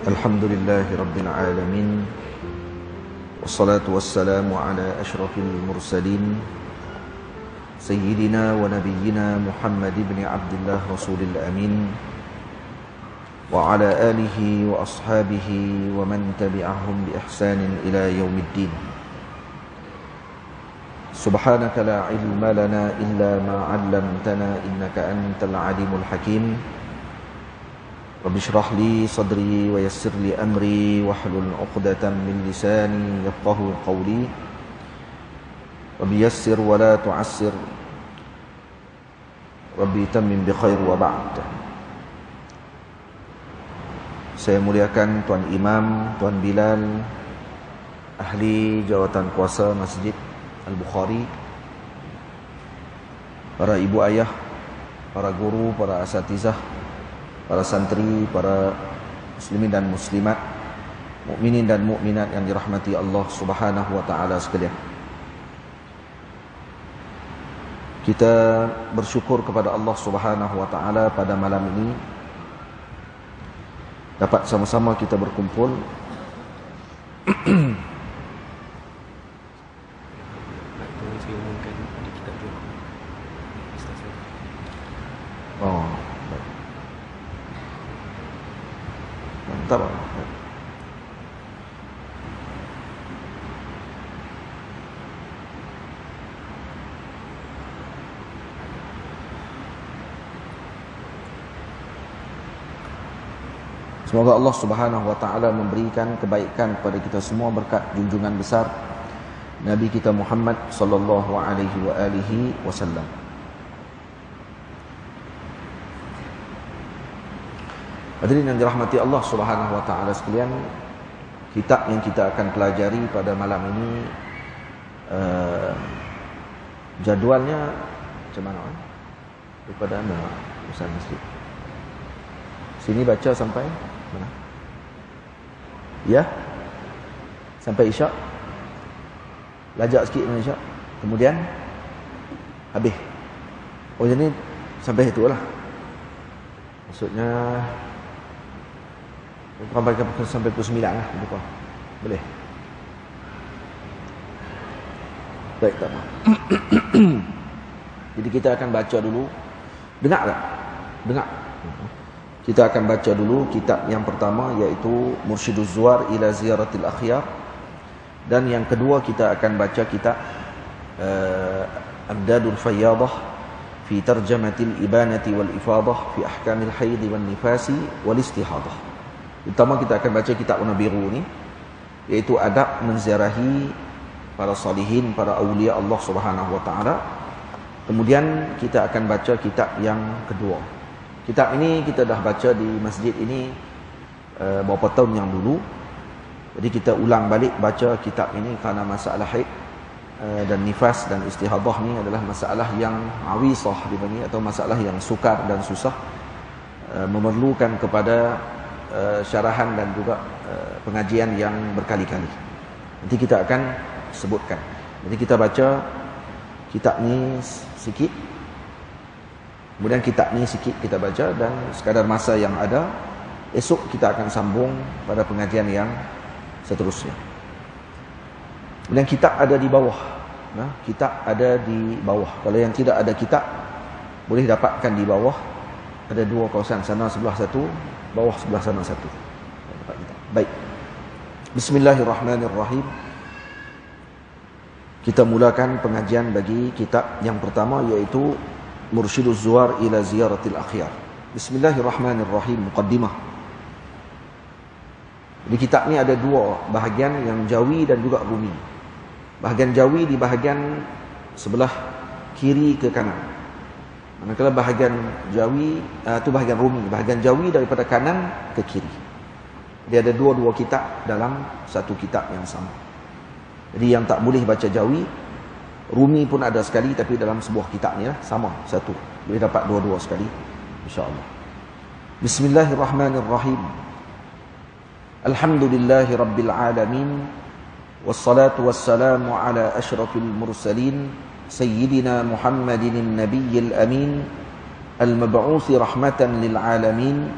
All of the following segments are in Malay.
Alhamdulillahi Rabbil Alamin. Wassalatu wassalamu ala ashrafil mursalin Sayyidina wa nabiyyina Muhammad ibn Abdullah Rasulil Amin, wa ala alihi wa ashabihi wa man tabi'ahum bi ihsanin ila yaumiddin. Subhanaka la ilma lana illa ma 'allamtana innaka antal alimul hakim. Rabbi shrah li sadri wa yassir li amri wahlul 'uqdatam min lisani yafqahu qawli. Rabbi yassir wa la tu'assir. Rabbi tammim bi khair wa ba'd. Saya muliakan Tuan Imam, Tuan Bilal, ahli jawatan kuasa Masjid Al-Bukhari, para ibu ayah, para guru, para asatizah, para santri, para muslimin dan muslimat, mukminin dan mukminat yang dirahmati Allah Subhanahu wa taala sekalian. Kita bersyukur kepada Allah Subhanahu wa taala pada malam ini dapat sama-sama kita berkumpul mantap. Semoga Allah Subhanahu wa taala memberikan kebaikan kepada kita semua berkat junjungan besar Nabi kita Muhammad sallallahu alaihi wasallam. Hadirin yang dirahmati Allah Subhanahu wa taala sekalian, kitab yang kita akan pelajari pada malam ini jadualnya macam mana? Daripada anda Ustaz Masjid. Sini baca sampai mana? Ya? Sampai Isyak. Lajak sikit dengan Isyak. Kemudian habis. Oh, jadi sampai itulah. Maksudnya sampai pukul 9 lah. Boleh? Baik, tak apa. Jadi kita akan baca dulu. Dengar tak? Dengar. Kita akan baca dulu kitab yang pertama, iaitu Mursyiduz Zuwar ila Ziyaratil Akhyar. Dan yang kedua kita akan baca kitab Amdadul Fayyadah fi Tarjamatil Ibanati wal Ifadah fi Ahkamil Haid wal Nifasi wal Istihadah. Pertama kita akan baca kitab warna biru ni, iaitu adab menziarahi para salihin, para awliya Allah Subhanahu wa taala. Kemudian kita akan baca kitab yang kedua. Kitab ini kita dah baca di masjid ini beberapa tahun yang dulu. Jadi kita ulang balik baca kitab ini kerana masalah haid dan nifas dan istihadah ni adalah masalah yang awisah dipanggil, atau masalah yang sukar dan susah, memerlukan kepada syarahan dan juga pengajian yang berkali-kali. Nanti kita akan sebutkan. Jadi kita baca kitab ni sikit, kemudian kitab ni sikit kita baca, dan sekadar masa yang ada, esok kita akan sambung pada pengajian yang seterusnya. Kemudian kitab ada di bawah. Nah, kitab ada di bawah. Kalau yang tidak ada kitab, boleh dapatkan di bawah. Ada dua kawasan, sana sebelah satu, bawah sebelah sana satu. Baik. Bismillahirrahmanirrahim. Kita mulakan pengajian bagi kitab yang pertama, iaitu Mursyiduz Zuwar ila Ziyaratil Akhyar. Bismillahirrahmanirrahim. Muqaddimah. Di kitab ni ada dua bahagian, yang Jawi dan juga Rumi. Bahagian Jawi di bahagian sebelah kiri ke kanan. Manakala bahagian Jawi itu bahagian Rumi. Bahagian Jawi daripada kanan ke kiri. Dia ada dua-dua kitab dalam satu kitab yang sama. Jadi yang tak boleh baca Jawi, Rumi pun ada sekali, tapi dalam sebuah kitab ni lah, sama, satu. Boleh dapat dua-dua sekali, insyaAllah. Bismillahirrahmanirrahim. Alhamdulillahi Rabbil Alamin. Wassalatu wassalamu ala ashrafil mursalin Sayyidina Muhammadin Nabiyyil Amin, al-mab'uthi rahmatan lil alamin,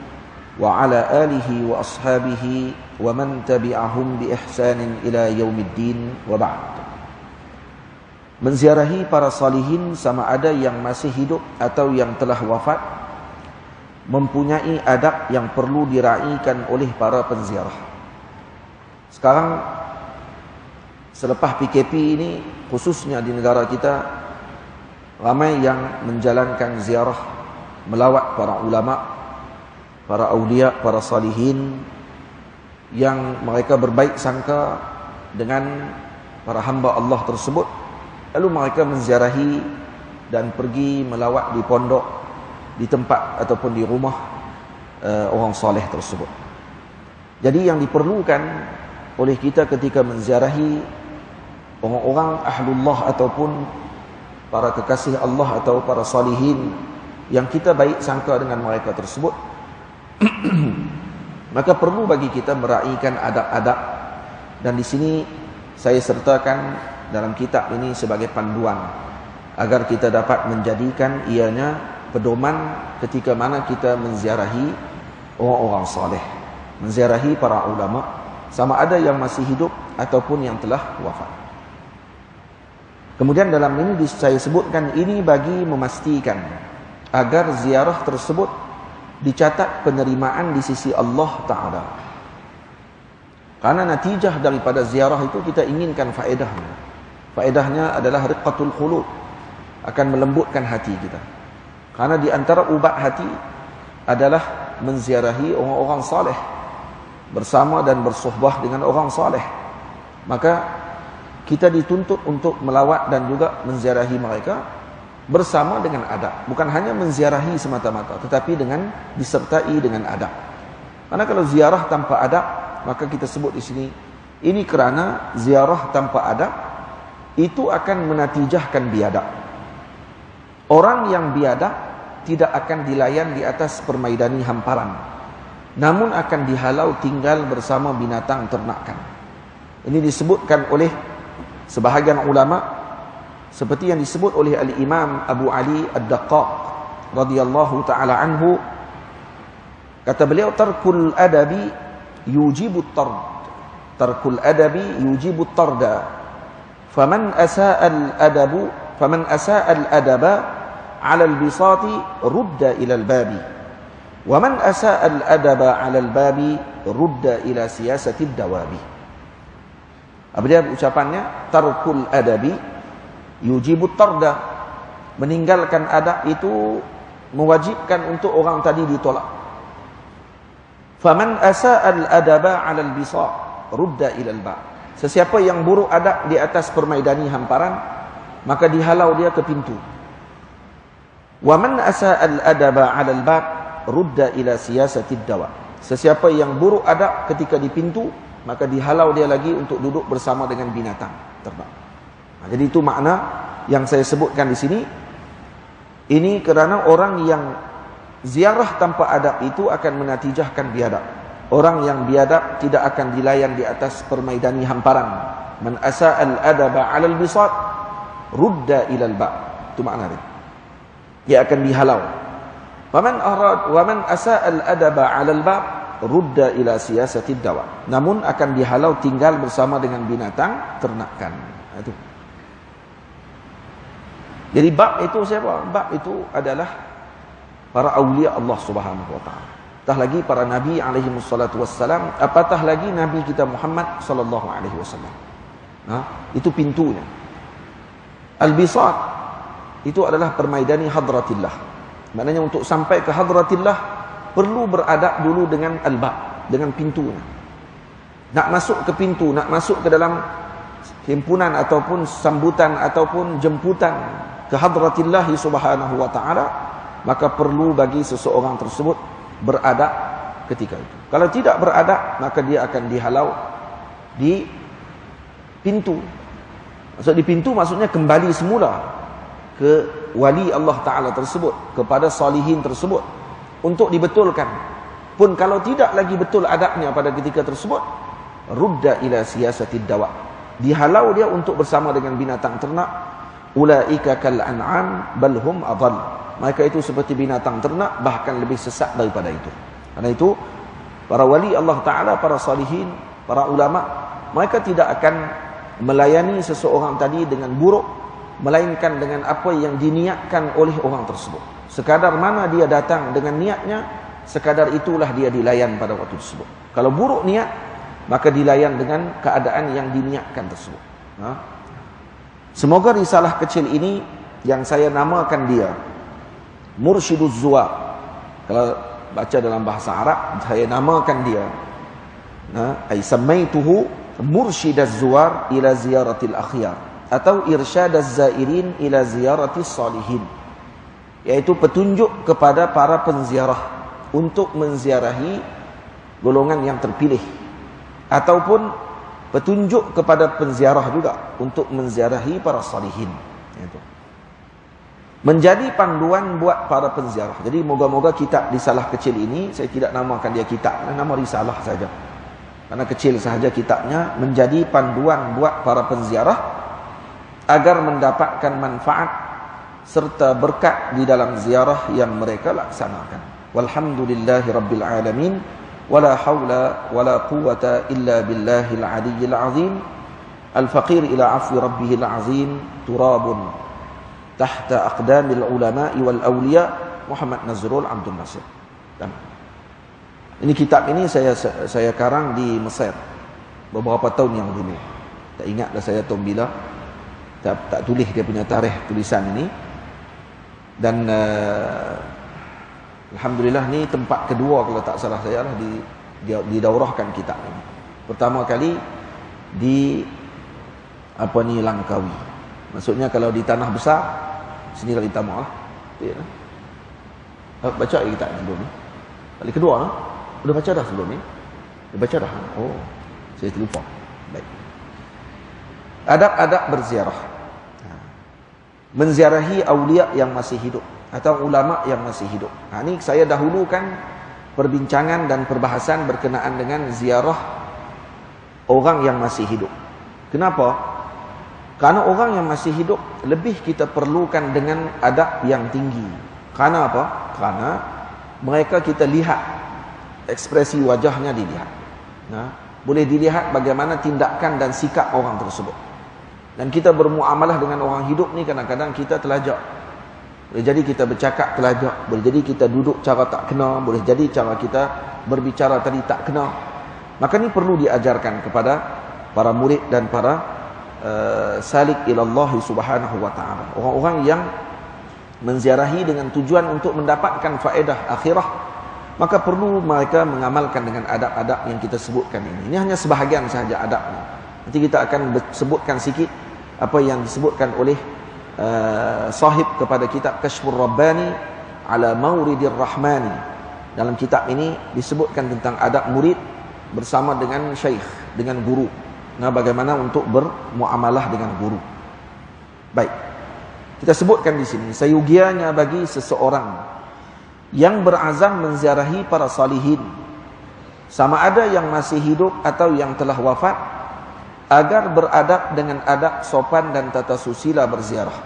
wa ala alihi wa ashabihi wa man tabi'ahum bi ihsanin ila yaumiddin wa ba'd. Menziarahi para salihin sama ada yang masih hidup atau yang telah wafat mempunyai adab yang perlu diraikan oleh para penziarah. Sekarang selepas PKP ini, khususnya di negara kita, ramai yang menjalankan ziarah, melawat para ulama, para awliya, para salihin yang mereka berbaik sangka dengan para hamba Allah tersebut. Lalu mereka menziarahi dan pergi melawat di pondok, di tempat ataupun di rumah orang soleh tersebut. Jadi yang diperlukan oleh kita ketika menziarahi orang-orang ahlullah ataupun para kekasih Allah atau para salihin yang kita baik sangka dengan mereka tersebut, maka perlu bagi kita meraihkan adab-adab. Dan di sini saya sertakan dalam kitab ini sebagai panduan agar kita dapat menjadikan ianya pedoman ketika mana kita menziarahi orang-orang saleh, menziarahi para ulama, sama ada yang masih hidup ataupun yang telah wafat. Kemudian dalam ini saya sebutkan ini bagi memastikan agar ziarah tersebut dicatat penerimaan di sisi Allah Ta'ala. Karena natijah daripada ziarah itu kita inginkan faedahnya. Faedahnya adalah riqqatul qulub, akan melembutkan hati kita. Karena di antara ubat hati adalah menziarahi orang-orang saleh, bersama dan bersuhbah dengan orang saleh. Maka kita dituntut untuk melawat dan juga menziarahi mereka bersama dengan adab. Bukan hanya menziarahi semata-mata, tetapi dengan disertai dengan adab. Karena kalau ziarah tanpa adab, maka kita sebut di sini, ini kerana ziarah tanpa adab itu akan menatijahkan biadab. Orang yang biadab tidak akan dilayan di atas permaidani hamparan, namun akan dihalau tinggal bersama binatang ternakan. Ini disebutkan oleh sebahagian ulama seperti yang disebut oleh Al-Imam Abu Ali Ad-Daqqaq radhiyallahu taala anhu. Kata beliau, tarkul adabi yujibu at-tard. Tarkul adabi yujibu at-tarda. Faman asaa al-adaba 'ala al-bisati rudda ila al-babi. Wa man asaa al-adaba 'ala al-babi rudda ila siyasati ad-dawabi. Apa dia ucapannya? Tarkul adabi yujibu at-tarda. Meninggalkan adab itu mewajibkan untuk orang tadi ditolak. Faman asaa al-adaba 'ala al-bisat rudda ila al-bab. Sesiapa yang buruk adab di atas permaidani hamparan, maka dihalau dia ke pintu. Wa man asaa al-adaba 'ala al-bab rudda ila siyasati ad-dawa. Sesiapa yang buruk adab ketika di pintu, maka dihalau dia lagi untuk duduk bersama dengan binatang terbang. Jadi itu makna yang saya sebutkan di sini. Ini kerana orang yang ziarah tanpa adab itu akan menatijahkan biadab. Orang yang biadab tidak akan dilayan di atas permaidani hamparan. Man asaa al-adaba 'ala al-bisat rudda ila al-bab. Itu makna dia. Dia akan dihalau. Wa man asaa al-adaba 'ala al-bab rudda ila siyasati ad-dawa. Namun akan dihalau tinggal bersama dengan binatang ternakan. Itu. Jadi bab itu siapa? Bab itu adalah para awliya Allah Subhanahu wa taala. Apatah lagi para nabi alaihi wassalatu wassalam, apatah lagi nabi kita Muhammad sallallahu alaihi wasallam. Itu pintunya. Al-bisat itu adalah permaidani hadratillah. Maknanya untuk sampai ke hadratillah perlu beradab dulu dengan al-bab, dengan pintunya. Nak masuk ke pintu, nak masuk ke dalam himpunan ataupun sambutan ataupun jemputan ke hadratillah subhanahu wa ta'ala, maka perlu bagi seseorang tersebut beradab ketika itu. Kalau tidak beradab, maka dia akan dihalau di pintu. Maksud di pintu maksudnya kembali semula ke wali Allah Ta'ala tersebut, kepada salihin tersebut, untuk dibetulkan. Pun kalau tidak lagi betul adabnya pada ketika tersebut, rudda ila siyasatid dawa. Dihalau dia untuk bersama dengan binatang ternak. Ulaika kal an'am bal hum adall. Mereka itu seperti binatang ternak, bahkan lebih sesat daripada itu. Karena itu para wali Allah Ta'ala, para salihin, para ulama, mereka tidak akan melayani seseorang tadi dengan buruk, melainkan dengan apa yang diniatkan oleh orang tersebut. Sekadar mana dia datang dengan niatnya, sekadar itulah dia dilayan pada waktu tersebut. Kalau buruk niat, maka dilayan dengan keadaan yang diniatkan tersebut. Semoga risalah kecil ini yang saya namakan dia Mursyiduz Zuwar. Kalau baca dalam bahasa Arab, saya namakan dia ay samaituhu Mursyidaz Zuwar ila ziyaratil akhyar, atau Irsyadaz Zairin ila ziyaratis salihin, yaitu petunjuk kepada para penziarah untuk menziarahi golongan yang terpilih, ataupun petunjuk kepada penziarah juga untuk menziarahi para salihin. Itu menjadi panduan buat para penziarah. Jadi moga-moga kitab risalah kecil ini, saya tidak namakan dia kitab, nama risalah saja, karena kecil sahaja kitabnya, menjadi panduan buat para penziarah agar mendapatkan manfaat serta berkat di dalam ziarah yang mereka laksanakan. Walhamdulillahi rabbil alamin. ولا حول ولا قوة إلا بالله العلي العظيم الفقير إلى عفو ربه العظيم تراب تحت أقدام العلماء والأولياء محمد نزرول عبد الناصر. Ini kitab ini saya karang di Mesir beberapa tahun yang dulu. Tak ingat dah saya tahun bila. Tak tulis dia punya tarikh tulisan ini. Dan alhamdulillah ni tempat kedua kalau tak salah saya lah didaurahkan kitab ini. Pertama kali di Langkawi. Maksudnya kalau di tanah besar, sinilah di Tamar lah. Ya. Baca kitab sebelum ni. Kali kedua lah. Udah baca dah sebelum ni? Udah baca dah? Oh, saya terlupa. Baik. Adab-adab berziarah. Menziarahi awliya yang masih hidup atau ulama yang masih hidup. Ini saya dahulukan perbincangan dan perbahasan berkenaan dengan ziarah orang yang masih hidup. Kenapa? Karena orang yang masih hidup lebih kita perlukan dengan adab yang tinggi. Karena apa? Karena mereka kita lihat, ekspresi wajahnya dilihat. Boleh dilihat bagaimana tindakan dan sikap orang tersebut. Dan kita bermuamalah dengan orang hidup ni kadang-kadang kita terlajak. Boleh jadi kita bercakap terlajak, boleh jadi kita duduk cara tak kena, boleh jadi cara kita berbicara tadi tak kena. Maka ni perlu diajarkan kepada para murid dan para salik ilallah subhanahu wa ta'ala. Orang-orang yang menziarahi dengan tujuan untuk mendapatkan faedah akhirah, maka perlu mereka mengamalkan dengan adab-adab yang kita sebutkan ini. Ini hanya sebahagian sahaja adabnya. Nanti kita akan sebutkan sikit apa yang disebutkan oleh sahib kepada kitab Kashfur Rabbani ala Mawridir Rahmani. Dalam kitab ini disebutkan tentang adab murid bersama dengan syekh, dengan guru. Bagaimana untuk bermuamalah dengan guru. Baik. Kita sebutkan di sini, sayugianya bagi seseorang yang berazam menziarahi para salihin, sama ada yang masih hidup atau yang telah wafat, agar beradab dengan adab sopan dan tata susila berziarah.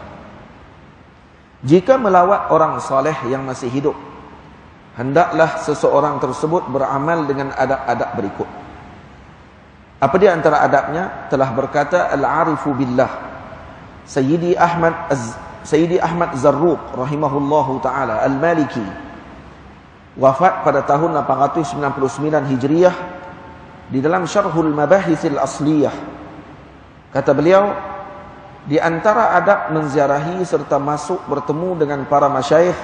Jika melawat orang saleh yang masih hidup, hendaklah seseorang tersebut beramal dengan adab-adab berikut. Apa dia antara adabnya? Telah berkata Al-Arifu Billah Sayyidi Ahmad Zarruq rahimahullahu ta'ala Al-Maliki, wafat pada tahun 899 Hijriyah, di dalam Syarhul Mabahithil Asliyah, kata beliau, di antara adab menziarahi serta masuk bertemu dengan para masyayikh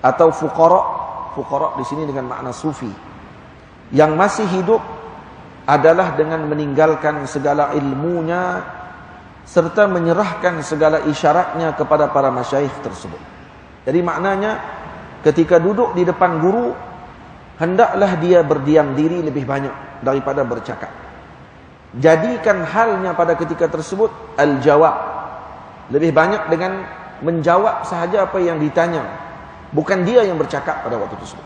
atau fuqara di sini dengan makna sufi yang masih hidup, adalah dengan meninggalkan segala ilmunya serta menyerahkan segala isyaratnya kepada para masyayikh tersebut. Jadi maknanya ketika duduk di depan guru, hendaklah dia berdiam diri lebih banyak daripada bercakap. Jadikan halnya pada ketika tersebut al-jawab, lebih banyak dengan menjawab sahaja apa yang ditanya, bukan dia yang bercakap pada waktu tersebut.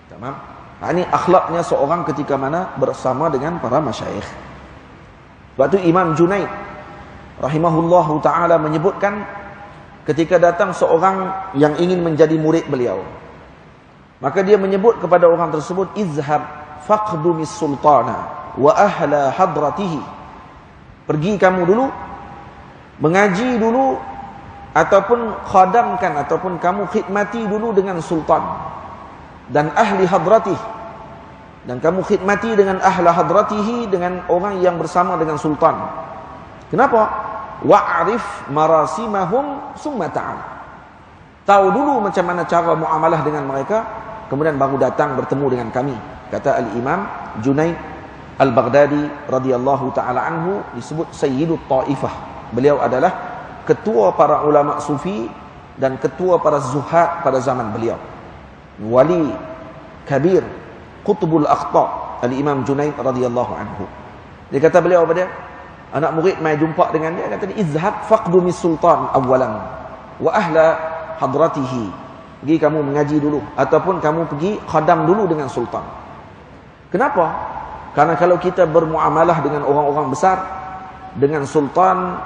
Tamam? Ini akhlaknya seorang ketika mana bersama dengan para masyayikh. Waktu Imam Junaid rahimahullahu ta'ala menyebutkan, ketika datang seorang yang ingin menjadi murid beliau, Maka dia menyebut kepada orang tersebut, izhab faqdumis sultana wa ahla hadratihi. Pergi kamu dulu, mengaji dulu, ataupun khadamkan, ataupun kamu khidmati dulu dengan sultan dan ahli hadratih. Dan kamu khidmati dengan ahli hadratihi, dengan orang yang bersama dengan sultan. Kenapa? Wa'arif marasimahum summa ta'al. Tahu dulu macam mana cara muamalah dengan mereka, kemudian baru datang bertemu dengan kami. Kata Al-Imam Junaid Al-Baghdadi radhiyallahu ta'ala anhu, disebut Sayyidut Taifah. Beliau adalah ketua para ulama sufi dan ketua para zuhad pada zaman beliau. Wali kabir, Qutbul Akhta, Al-Imam Junaid radhiyallahu anhu. Dia kata beliau apa dia? Anak murid mai jumpa dengan dia, kata dia, izhab faqdumis sultan awalan wa ahla hadratihi. Pergi kamu mengaji dulu, ataupun kamu pergi khadam dulu dengan sultan. Kenapa? Karena kalau kita bermuamalah dengan orang-orang besar, dengan sultan,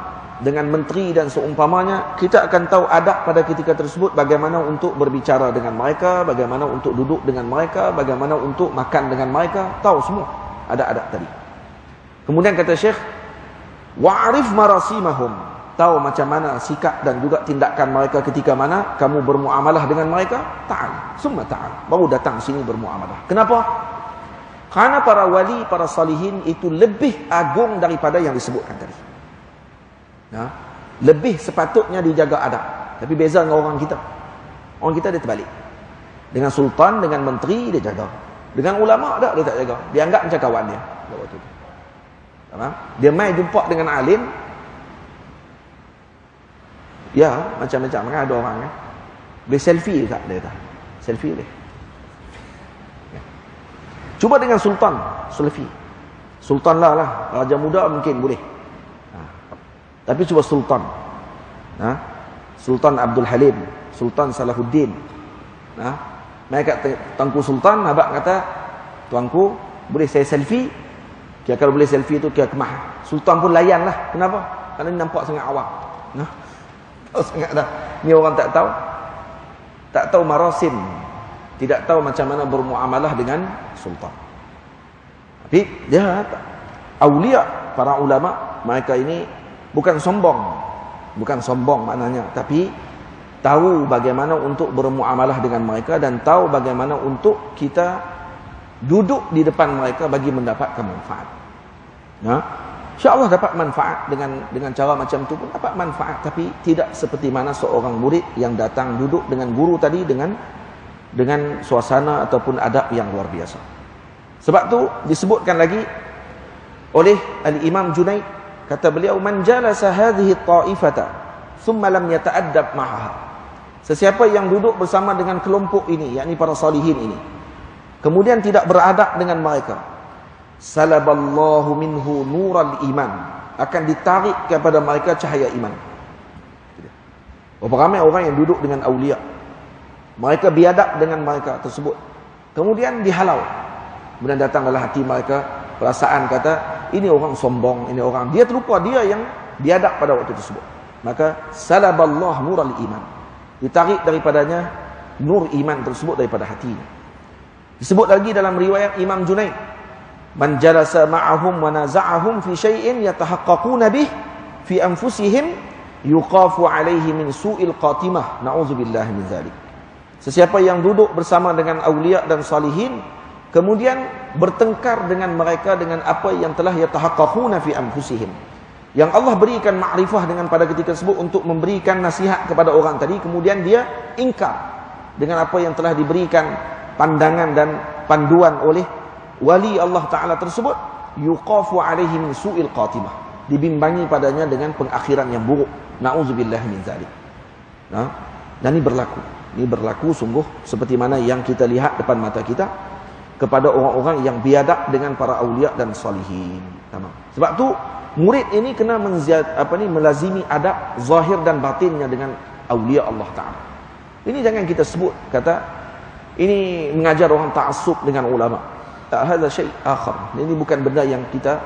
dengan menteri dan seumpamanya, kita akan tahu adab pada ketika tersebut, bagaimana untuk berbicara dengan mereka, bagaimana untuk duduk dengan mereka, bagaimana untuk makan dengan mereka, tahu semua ada adab tadi. Kemudian kata Syekh, wa'arif marasimahum, tahu macam mana sikap dan juga tindakan mereka ketika mana kamu bermuamalah dengan mereka. Ta'al, summa ta'al, baru datang sini bermuamalah. Kenapa? Karena para wali, para salihin itu lebih agung daripada yang disebutkan tadi. Nah, lebih sepatutnya dijaga adab. Tapi beza dengan orang kita. Orang kita dia terbalik. Dengan sultan, dengan menteri dia jaga. Dengan ulama dia tak jaga. Dia anggap macam kawan dia. Dia mai jumpa dengan alim, ya macam-macam kan, ada orang kan. Boleh selfie tak dia kata. Selfie boleh. Cuba dengan sultan, selfie. Sultan lah, raja muda mungkin boleh. Tapi cuba sultan. Sultan Abdul Halim, Sultan Salahuddin. Mereka Tuanku Sultan, abang kata, tuanku, boleh saya selfie? Kira kalau boleh selfie itu kira kemah. Sultan pun layan lah. Kenapa? Kerana ini nampak sangat awam. Tahu sangat dah. Ni orang tak tahu. Tak tahu marasim. Tidak tahu macam mana bermuamalah dengan sultan. Tapi dia aulia, para ulama, mereka ini bukan sombong. Bukan sombong maknanya, tapi tahu bagaimana untuk bermuamalah dengan mereka dan tahu bagaimana untuk kita duduk di depan mereka bagi mendapatkan manfaat. InsyaAllah dapat manfaat dengan cara macam tu pun dapat manfaat, tapi tidak seperti mana seorang murid yang datang duduk dengan guru tadi dengan suasana ataupun adab yang luar biasa. Sebab tu disebutkan lagi oleh Al-Imam Junaid, kata beliau, man jalasa hadhihi ta'ifata thumma lam yata'addab ma'aha. Sesiapa yang duduk bersama dengan kelompok ini, yakni para salihin ini, kemudian tidak beradab dengan mereka, salaballahu minhu nural iman, akan ditarik kepada mereka cahaya iman. Berapa ramai orang yang duduk dengan awliya, mereka biadab dengan mereka tersebut, kemudian dihalau, kemudian datang dalam hati mereka perasaan kata, ini orang sombong, ini orang, dia terlupa dia yang biadab pada waktu tersebut. Maka salaballahu nural iman, ditarik daripadanya nur iman tersebut daripada hatinya. Disebut lagi dalam riwayat Imam Junaid, man jalasa ma'ahum wa naza'ahum fi syai'in yatahaqqaquna bih fi anfusihim yuqafu alaihi min su'il qatimah, na'udzubillah min zalik. Sesiapa yang duduk bersama dengan awliya dan salihin, kemudian bertengkar dengan mereka dengan apa yang telah yatahaqqaquna fi anfusihim, yang Allah berikan makrifah dengan pada ketika tersebut untuk memberikan nasihat kepada orang tadi, kemudian dia ingkar dengan apa yang telah diberikan pandangan dan panduan oleh wali Allah Ta'ala tersebut, yuqafu alaihi min su'il qatimah, dibimbangi padanya dengan pengakhiran yang buruk, na'udzubillah min zalik. Dan ini berlaku sungguh seperti mana yang kita lihat depan mata kita kepada orang-orang yang biadab dengan para awliya dan salihin. Tamam. Sebab tu murid ini kena melazimi adab zahir dan batinnya dengan awliya Allah Ta'ala. Ini jangan kita sebut kata ini mengajar orang ta'assub dengan ulama. Hadza syai' akhar. Ini bukan benda yang kita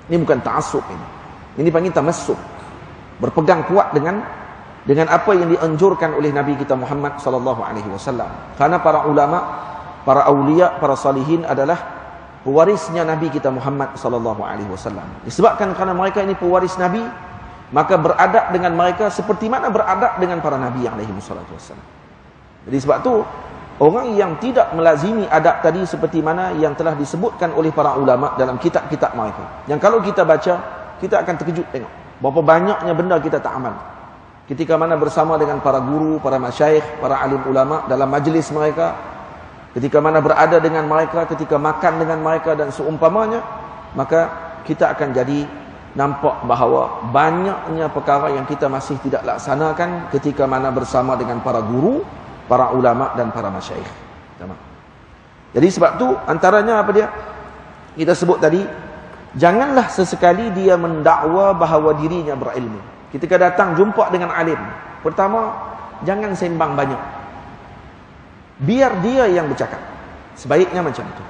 ini bukan ta'assub ini. Ini panggil tamassuk. Berpegang kuat dengan dengan apa yang dianjurkan oleh Nabi kita Muhammad sallallahu alaihi wasallam. Karena para ulama, para aulia, para salihin adalah pewarisnya Nabi kita Muhammad sallallahu alaihi wasallam. Disebabkan kerana mereka ini pewaris Nabi, maka beradab dengan mereka seperti mana beradab dengan para nabi alaihi wassalatu wassalam. Jadi sebab tu orang yang tidak melazimi adab tadi seperti mana yang telah disebutkan oleh para ulama dalam kitab-kitab mereka, yang kalau kita baca, kita akan terkejut tengok berapa banyaknya benda kita tak amal. Ketika mana bersama dengan para guru, para masyayikh, para alim ulama dalam majlis mereka, ketika mana berada dengan mereka, ketika makan dengan mereka dan seumpamanya, maka kita akan jadi nampak bahawa banyaknya perkara yang kita masih tidak laksanakan ketika mana bersama dengan para guru, para ulama dan para masyayikh. Jadi sebab tu antaranya apa dia? Kita sebut tadi, janganlah sesekali dia mendakwa bahawa dirinya berilmu. Ketika datang jumpa dengan alim, pertama, jangan sembang banyak. Biar dia yang bercakap. Sebaiknya macam itu.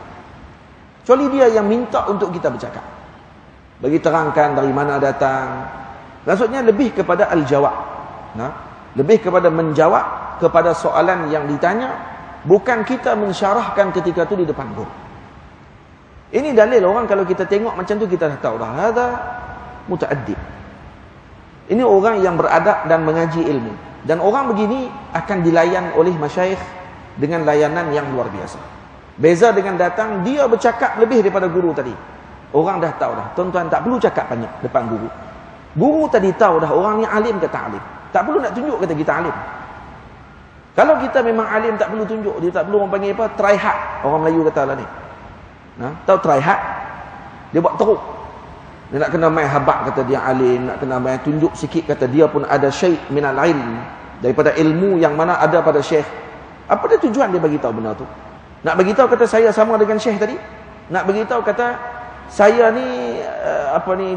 Kecuali dia yang minta untuk kita bercakap. Bagi terangkan dari mana datang. Maksudnya lebih kepada al-jawab. Lebih kepada menjawab kepada soalan yang ditanya. Bukan kita mensyarahkan ketika itu di depan guru. Ini dalil orang kalau kita tengok macam tu kita dah tahu dah. Hadha muta'addib. Ini orang yang beradab dan mengaji ilmu. Dan orang begini akan dilayan oleh masyayikh dengan layanan yang luar biasa. Beza dengan datang, dia bercakap lebih daripada guru tadi. Orang dah tahu dah. Tuan-tuan tak perlu cakap banyak depan guru. Guru tadi tahu dah orang ni alim ke tak alim. Tak perlu nak tunjuk kata kita alim. Kalau kita memang alim tak perlu tunjuk. Dia tak perlu orang panggil apa? Try hard. Orang Melayu kata lah ni. Tahu try hard? Dia buat teruk. Dia nak kena main habak kata dia alim, nak kena main tunjuk sikit kata dia pun ada syai' minal ilm, daripada ilmu yang mana ada pada syekh. Apa dia tujuan dia bagi tahu benda tu? Nak bagi tahu kata saya sama dengan syekh tadi? Nak bagi tahu kata saya ni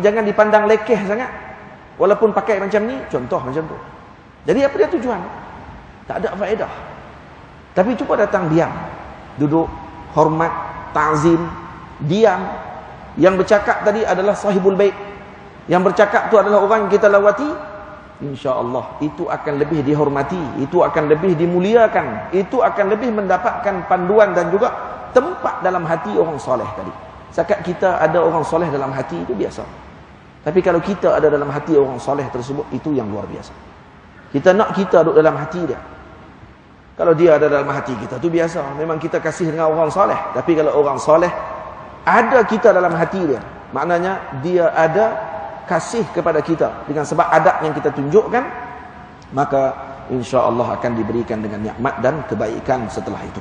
jangan dipandang lekeh sangat walaupun pakai macam ni, contoh macam tu. Jadi apa dia tujuan? Tak ada faedah. Tapi cuba datang diam, duduk, hormat, ta'zim, diam. Yang bercakap tadi adalah sahibul bait. Yang bercakap tu adalah orang yang kita lawati. InsyaAllah itu akan lebih dihormati, itu akan lebih dimuliakan, itu akan lebih mendapatkan panduan dan juga tempat dalam hati orang soleh tadi. Sakat kita ada orang soleh dalam hati itu biasa. Tapi kalau kita ada dalam hati orang soleh tersebut, itu yang luar biasa. Kita nak kita duduk dalam hati dia. Kalau dia ada dalam hati kita, itu biasa. Memang kita kasih dengan orang soleh. Tapi kalau orang soleh ada kita dalam hati dia, maknanya dia ada kasih kepada kita dengan sebab adab yang kita tunjukkan, maka insya-Allah akan diberikan dengan nikmat dan kebaikan setelah itu.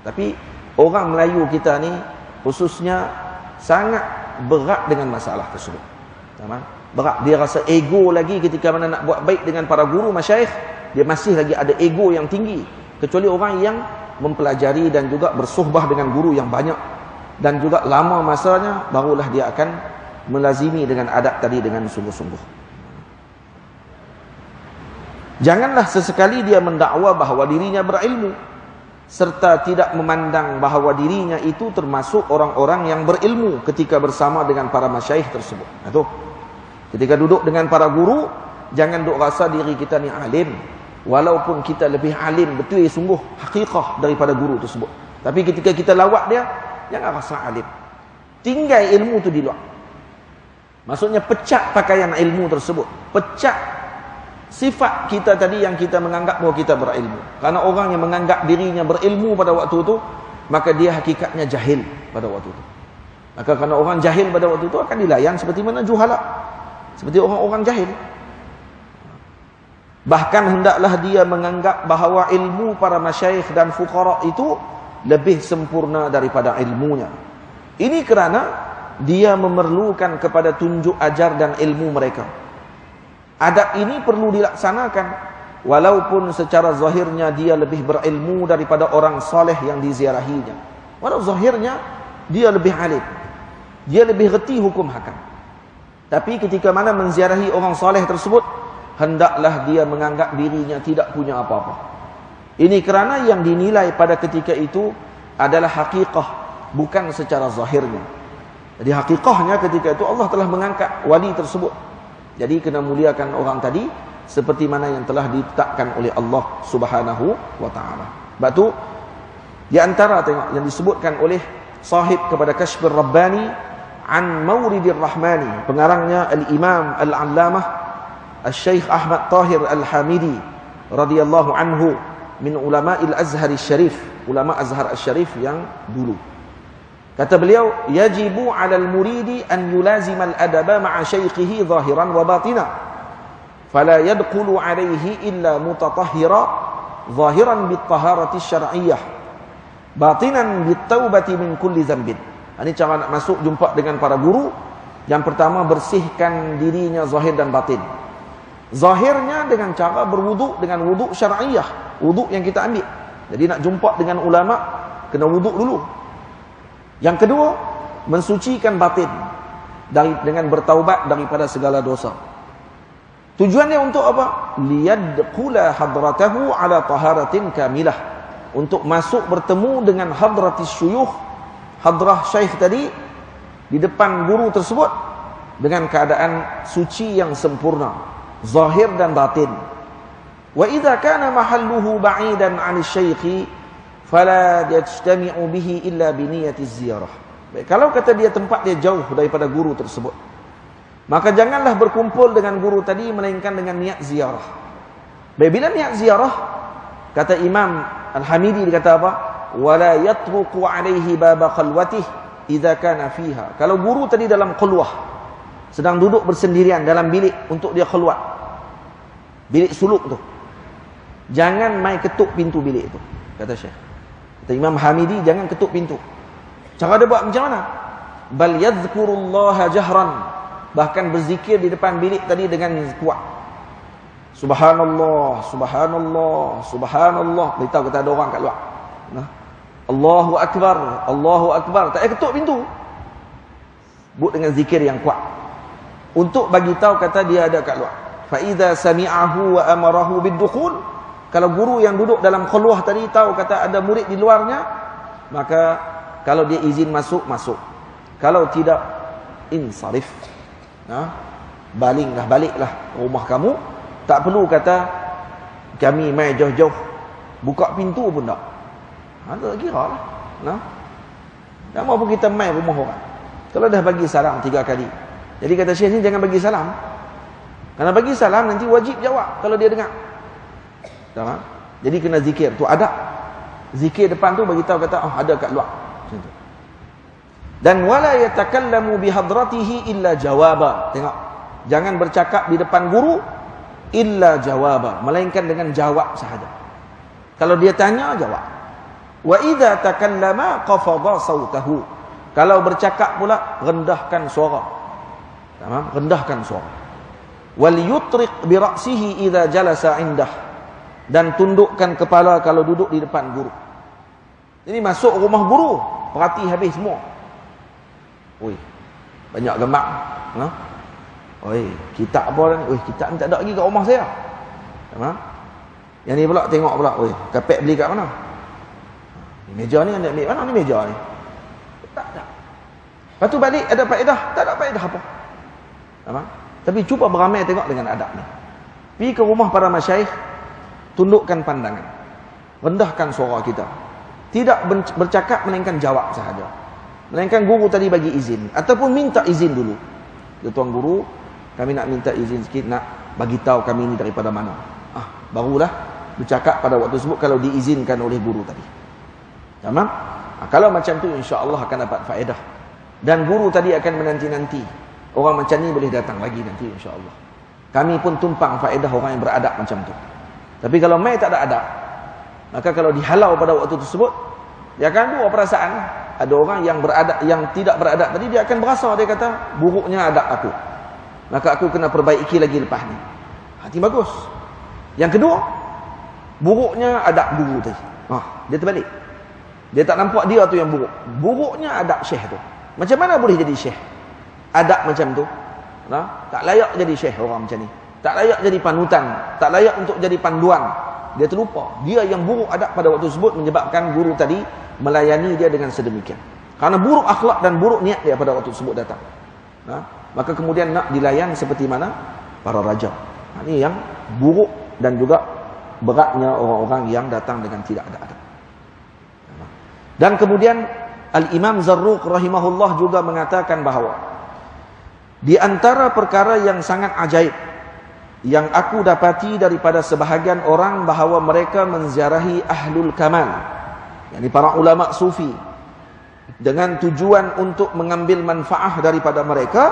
Tapi orang Melayu kita ni khususnya sangat berat dengan masalah tersebut. Berat, dia rasa ego lagi ketika mana nak buat baik dengan para guru masyayikh, dia masih lagi ada ego yang tinggi. Kecuali orang yang mempelajari dan juga bersuhbah dengan guru yang banyak dan juga lama masanya, barulah dia akan melazimi dengan adab tadi dengan sungguh-sungguh. Janganlah sesekali dia mendakwa bahawa dirinya berilmu serta tidak memandang bahawa dirinya itu termasuk orang-orang yang berilmu ketika bersama dengan para masyayikh tersebut. Itu. Ketika duduk dengan para guru, jangan duk rasa diri kita ni alim, walaupun kita lebih alim betul sungguh hakikah daripada guru tersebut. Tapi ketika kita lawak dia, jangan rasa alim. Tinggal ilmu tu di luar. Maksudnya pecat pakaian ilmu tersebut. Pecat sifat kita tadi yang kita menganggap bahawa kita berilmu. Karena orang yang menganggap dirinya berilmu pada waktu itu, maka dia hakikatnya jahil pada waktu itu. Maka kerana orang jahil pada waktu itu akan dilayan seperti mana juhala. Seperti orang-orang jahil. Bahkan hendaklah dia menganggap bahawa ilmu para masyayikh dan fuqara itu lebih sempurna daripada ilmunya. Ini kerana dia memerlukan kepada tunjuk ajar dan ilmu mereka. Adab ini perlu dilaksanakan walaupun secara zahirnya dia lebih berilmu daripada orang soleh yang diziarahinya. Walau zahirnya dia lebih alim, dia lebih reti hukum hakam. Tapi ketika mana menziarahi orang soleh tersebut, hendaklah dia menganggap dirinya tidak punya apa-apa. Ini kerana yang dinilai pada ketika itu adalah hakikah, bukan secara zahirnya. Jadi hakikahnya ketika itu Allah telah mengangkat wali tersebut. Jadi kena muliakan orang tadi seperti mana yang telah ditetapkan oleh Allah Subhanahu wa taala. Sebab tu di antara tengok yang disebutkan oleh sahib kepada Kashfur Rabbani an Mawridir Rahmani, pengarangnya Al-Imam Al-Allamah Al-Syekh Ahmad Tahir Al-Hamidi radhiyallahu anhu min ulama'il Azhar Syarif, ulama Azhar Syarif yang dulu. Kata beliau, yajibu 'alal muridi an yulazima al-adaba ma'a syaikhihi zahiran wa batina, fala yadkhulu 'alayhi illa mutatahhira zahiran bit-taharati syar'iyyah, batinan bit-taubati min kulli dhanbin. Ini cara nak masuk jumpa dengan para guru. Yang pertama, bersihkan dirinya zahir dan batin. Zahirnya dengan cara berwuduk dengan wuduk syar'iyyah, wuduk yang kita ambil. Jadi nak jumpa dengan ulama kena wuduk dulu. Yang kedua, mensucikan batin dengan bertaubat daripada segala dosa. Tujuannya untuk apa? Liyadkhula hadratahu ala taharatin kamilah, untuk masuk bertemu dengan hadratis syuyukh, hadrah syekh tadi, di depan guru tersebut dengan keadaan suci yang sempurna, zahir dan batin. Wa idza kana mahalluhu ba'idan 'anil syaikhi fala yajtami'u bihi illa bi niyyati ziyarah. Baik, kalau kata dia tempat dia jauh daripada guru tersebut, maka janganlah berkumpul dengan guru tadi melainkan dengan niat ziarah. Baik, bila niat ziarah, kata Imam Al-Hamidi, dia kata apa? Wala yatruku 'alaihi baba khalwatih idza kana fiha. Kalau guru tadi dalam khulwah, sedang duduk bersendirian dalam bilik untuk dia khulwat, bilik suluk tu, jangan mai ketuk pintu bilik itu, kata Syekh. Kata Imam Hamidi, jangan ketuk pintu. Cara dia buat macam mana? Bal yadhkurullaha jahran, bahkan berzikir di depan bilik tadi dengan kuat. Subhanallah, subhanallah, subhanallah. Beritahu kata ada orang kat luar. Nah, Allahu akbar, Allahu akbar. Tak payah ketuk pintu. Buat dengan zikir yang kuat, untuk bagi tahu kata dia ada kat luar. Fa idza sami'ahu wa amarahu bid-dukhul, kalau guru yang duduk dalam khulwah tadi tahu kata ada murid di luarnya, maka kalau dia izin masuk, masuk. Kalau tidak, insarif. Baliklah rumah kamu. Tak perlu kata kami mai jauh-jauh, buka pintu pun tak. Tak kira lah. Tak mau pun kita mai rumah orang. Kalau dah bagi salam 3 kali. Jadi kata Syekh ni, jangan bagi salam. Karena bagi salam nanti wajib jawab kalau dia dengar. Tak? Jadi kena zikir. Tu adab. Zikir depan tu bagi tahu kata, oh ada kat luar. Macam tu. Dan wala yatakallamu bihadratihi illa jawaba. Tengok. Jangan bercakap di depan guru illa jawaba, melainkan dengan jawab sahaja. Kalau dia tanya, jawab. Wa idza takallama qafadha sautahu. Kalau bercakap pula, rendahkan suara. Tamam? Rendahkan suara. Wal yutriq bi ra'sihi idza jalasa indah. Dan tundukkan kepala kalau duduk di depan guru. Jadi masuk rumah guru, perhati habis semua. Oi, banyak gambar. Oi, kitab apa ni? Oi, kitab ni tak ada lagi kat rumah saya. Tamam? Yang ni pula tengok pula, oi, kapet beli kat mana? Ni meja ni nak ambil mana ni meja ni? Tak ada. Lepas tu balik ada faedah, tak ada faedah apa. Tamam? Tapi cuba beramai tengok dengan adab ni. Pergi ke rumah para masyayikh, tundukkan pandangan. Rendahkan suara kita. Tidak bercakap melainkan jawab sahaja. Melainkan guru tadi bagi izin ataupun minta izin dulu. Ya tuan guru, kami nak minta izin sikit, nak bagi tahu kami ni daripada mana. Barulah bercakap pada waktu tersebut kalau diizinkan oleh guru tadi. Tamam? Kalau macam tu insya-Allah akan dapat faedah. Dan guru tadi akan menanti-nanti. Orang macam ni boleh datang lagi nanti insya-Allah. Kami pun tumpang faedah orang yang beradab macam tu. Tapi kalau mai tak ada adab, maka kalau dihalau pada waktu tersebut, dia akan dua perasaan. Ada orang yang beradab, yang tidak beradab tadi, dia akan berasa, dia kata buruknya adab aku, maka aku kena perbaiki lagi lepas ni. Hati bagus. Yang kedua, buruknya adab guru tadi. Dia terbalik. Dia tak nampak dia tu yang buruk. Buruknya adab syekh tu. Macam mana boleh jadi syekh? Adab macam tu. Tak layak jadi syekh orang macam ni. Tak layak jadi panutan. Tak layak untuk jadi panduan. Dia terlupa. Dia yang buruk adab pada waktu tersebut menyebabkan guru tadi melayani dia dengan sedemikian. Karena buruk akhlak dan buruk niat dia pada waktu tersebut datang. Maka kemudian nak dilayan seperti mana para raja. Ini yang buruk dan juga beratnya orang-orang yang datang dengan tidak ada adab. Dan kemudian Al-Imam Zarruq rahimahullah juga mengatakan bahawa di antara perkara yang sangat ajaib yang aku dapati daripada sebahagian orang bahawa mereka menziarahi ahlul kamal, yakni para ulama sufi, dengan tujuan untuk mengambil manfaat daripada mereka,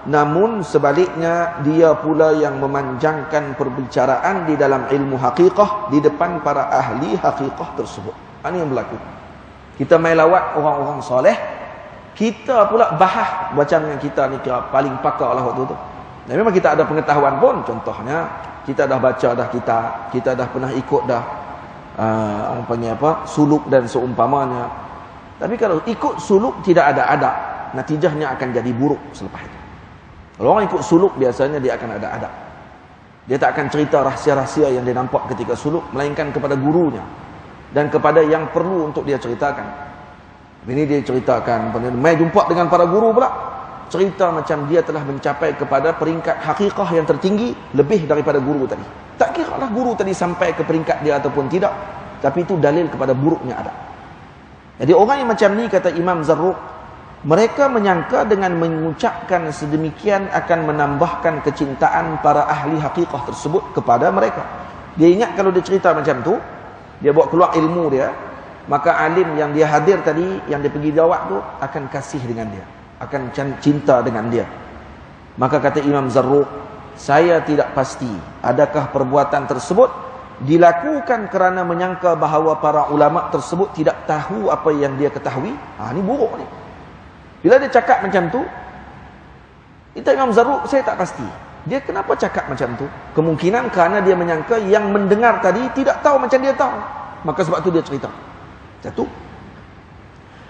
namun sebaliknya dia pula yang memanjangkan perbicaraan di dalam ilmu hakikah di depan para ahli hakikah tersebut. Ini yang berlaku. Kita main lawat orang-orang soleh, kita pula bahas macam yang kita ni kira paling pakar lah waktu tu. Dan memang kita ada pengetahuan pun. Contohnya kita dah baca dah kita dah pernah ikut dah orang panggil apa, suluk dan seumpamanya. Tapi kalau ikut suluk tidak ada adab, natijahnya akan jadi buruk selepas itu. Kalau orang ikut suluk biasanya dia akan ada adab. Dia tak akan cerita rahsia-rahsia yang dia nampak ketika suluk, melainkan kepada gurunya dan kepada yang perlu untuk dia ceritakan. Ini dia ceritakan, mai jumpa dengan para guru pula, cerita macam dia telah mencapai kepada peringkat hakikah yang tertinggi lebih daripada guru tadi. Tak kira lah guru tadi sampai ke peringkat dia ataupun tidak, tapi itu dalil kepada buruknya adab. Jadi orang yang macam ni, kata Imam Zarruq, mereka menyangka dengan mengucapkan sedemikian akan menambahkan kecintaan para ahli hakikah tersebut kepada mereka. Dia ingat kalau dia cerita macam tu, dia bawa keluar ilmu dia, maka alim yang dia hadir tadi, yang dia pergi jawab tu, akan kasih dengan dia, akan cinta dengan dia. Maka kata Imam Zarruq, saya tidak pasti adakah perbuatan tersebut dilakukan kerana menyangka bahawa para ulama tersebut tidak tahu apa yang dia ketahui. Ini buruk ni. Bila dia cakap macam tu, kita Imam Zarruq, saya tak pasti dia kenapa cakap macam tu. Kemungkinan kerana dia menyangka yang mendengar tadi tidak tahu macam dia tahu, maka sebab tu dia cerita. Satu.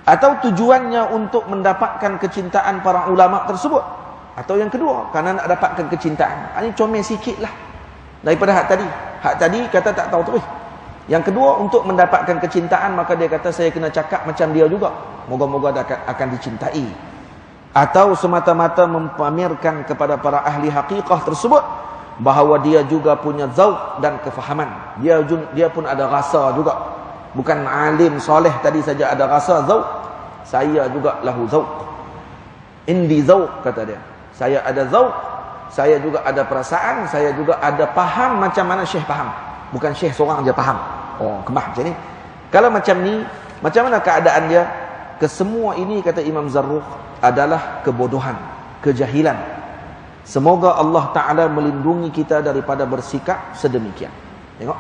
Atau tujuannya untuk mendapatkan kecintaan para ulama tersebut. Atau yang kedua, kerana nak dapatkan kecintaan. Ini comel sikit lah daripada hak tadi. Hak tadi kata tak tahu terus. Yang kedua, untuk mendapatkan kecintaan, maka dia kata saya kena cakap macam dia juga, moga-moga akan dicintai. Atau semata-mata mempamerkan kepada para ahli hakikah tersebut bahawa dia juga punya zauq dan kefahaman. Dia pun ada rasa juga. Bukan alim soleh tadi saja ada rasa zauq, saya juga lahu zauq. Indi zauq, kata dia. Saya ada zauq, saya juga ada perasaan, saya juga ada faham macam mana syekh faham. Bukan syekh seorang je faham. Oh, kemah macam ni. Kalau macam ni, macam mana keadaan dia? Kesemua ini, kata Imam Zarruq, adalah kebodohan, kejahilan. Semoga Allah Ta'ala melindungi kita daripada bersikap sedemikian. Tengok.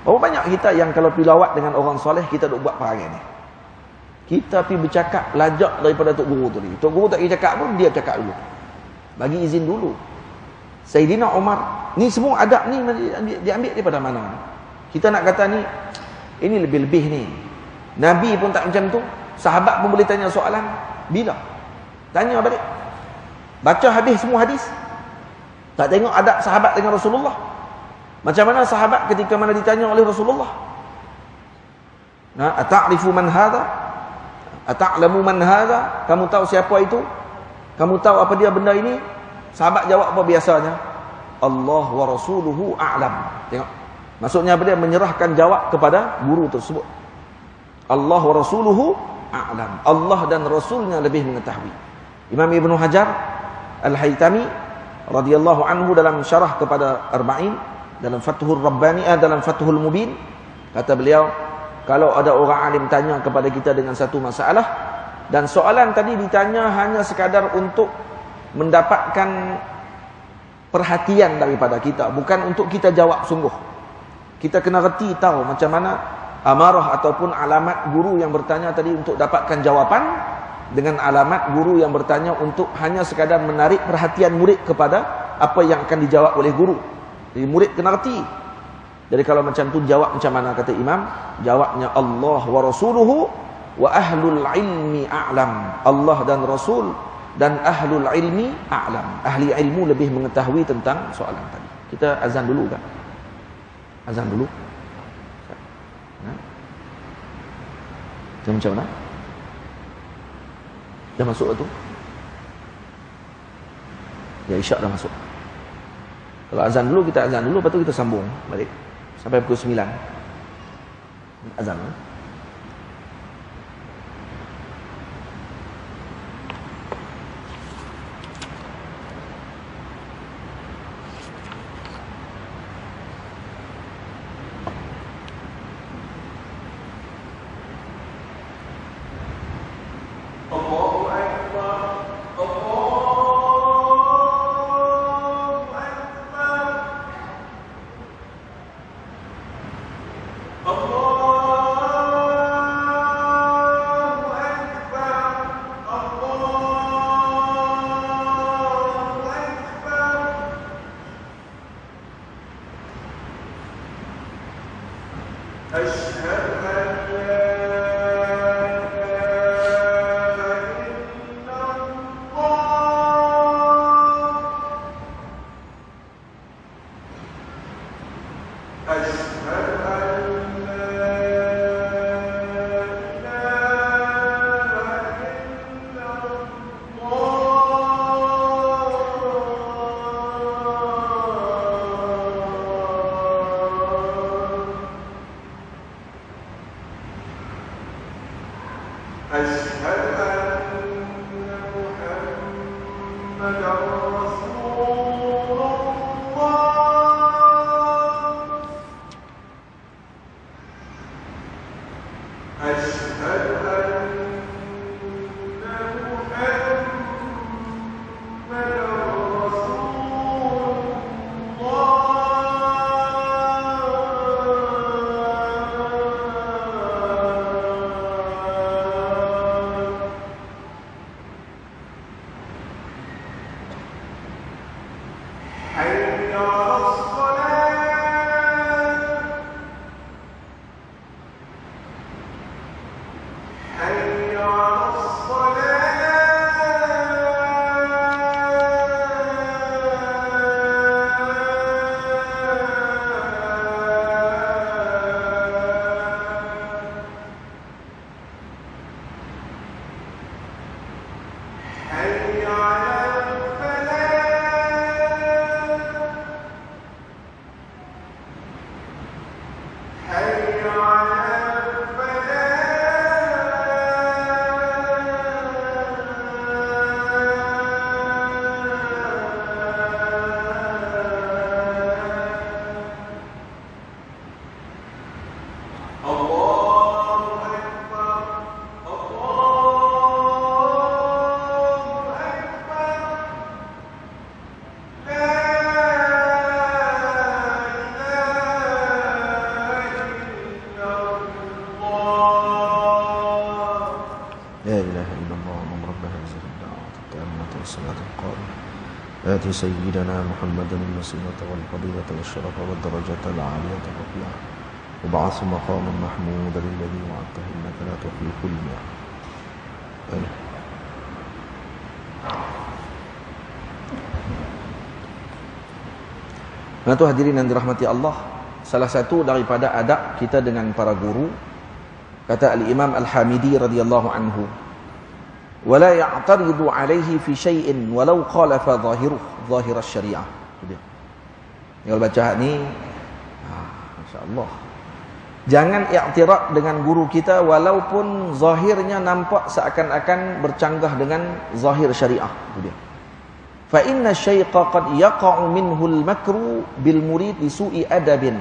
Berapa banyak kita yang kalau pergi lawat dengan orang soleh, kita duk buat perangai ni. Kita pergi bercakap, lajak daripada Tok Guru tadi. Tok Guru tak pergi cakap pun, dia cakap dulu. Bagi izin dulu. Sayyidina Umar, ni semua adab ni diambil daripada mana? Kita nak kata ni, ini lebih-lebih ni. Nabi pun tak macam tu. Sahabat pun boleh tanya soalan. Bila? Tanya balik. Baca habis semua hadis. Tak tengok adab sahabat dengan Rasulullah. Macam mana sahabat ketika mana ditanya oleh Rasulullah? Ata'rifu man hadha? Ata'lamu man hadha? Kamu tahu siapa itu? Kamu tahu apa dia benda ini? Sahabat jawab apa biasanya? Allah wa rasuluhu a'lam. Tengok. Maksudnya apa dia? Menyerahkan jawab kepada guru tersebut. Allah wa rasuluhu a'lam. Allah dan Rasulnya lebih mengetahui. Imam Ibn Hajar Al-Haytami radhiyallahu anhu dalam syarah kepada Arba'in, dalam Fathul Rabbani, dalam Fathul Mubin, kata beliau, kalau ada orang alim tanya kepada kita dengan satu masalah, dan soalan tadi ditanya hanya sekadar untuk mendapatkan perhatian daripada kita, bukan untuk kita jawab sungguh. Kita kena reti tahu macam mana amarah ataupun alamat guru yang bertanya tadi untuk dapatkan jawapan, dengan alamat guru yang bertanya untuk hanya sekadar menarik perhatian murid kepada apa yang akan dijawab oleh guru. Jadi murid kena reti. Jadi kalau macam tu jawab macam mana, kata Imam? Jawabnya Allah wa rasuluhu wa ahlul ilmi a'lam. Allah dan Rasul dan ahlul ilmi a'lam. Ahli ilmu lebih mengetahui tentang soalan tadi. Kita azan dulu kan? Azan dulu. Macam mana? Dah masuk tu? Ya, isyak dah masuk. Kalau azan dulu, kita azan dulu, lepas tu kita sambung balik sampai pukul 9. Azan. آت سيدنا محمدا الوسيلة والفضيلة والشرف والدرجة العالية الرفيعة وبعث مقاما محمودا الذي وعدته إنك لا تخلف الميعاد. Nah tu hadirin yang dirahmati Allah, salah satu daripada adab kita dengan para guru, kata Al-Imam Al-Hamidi radhiyallahu anhu, wala ya'taridu alaihi fi syai'in walau khalafa zahiruh zahir syariah. Kalau baca ni, masya-Allah. Jangan i'tirad dengan guru kita walaupun zahirnya nampak seakan-akan bercanggah dengan zahir syariah. Itu dia. Fa inna syaikha qad yaqa'u minhu al-makru bil murid li su'i adabin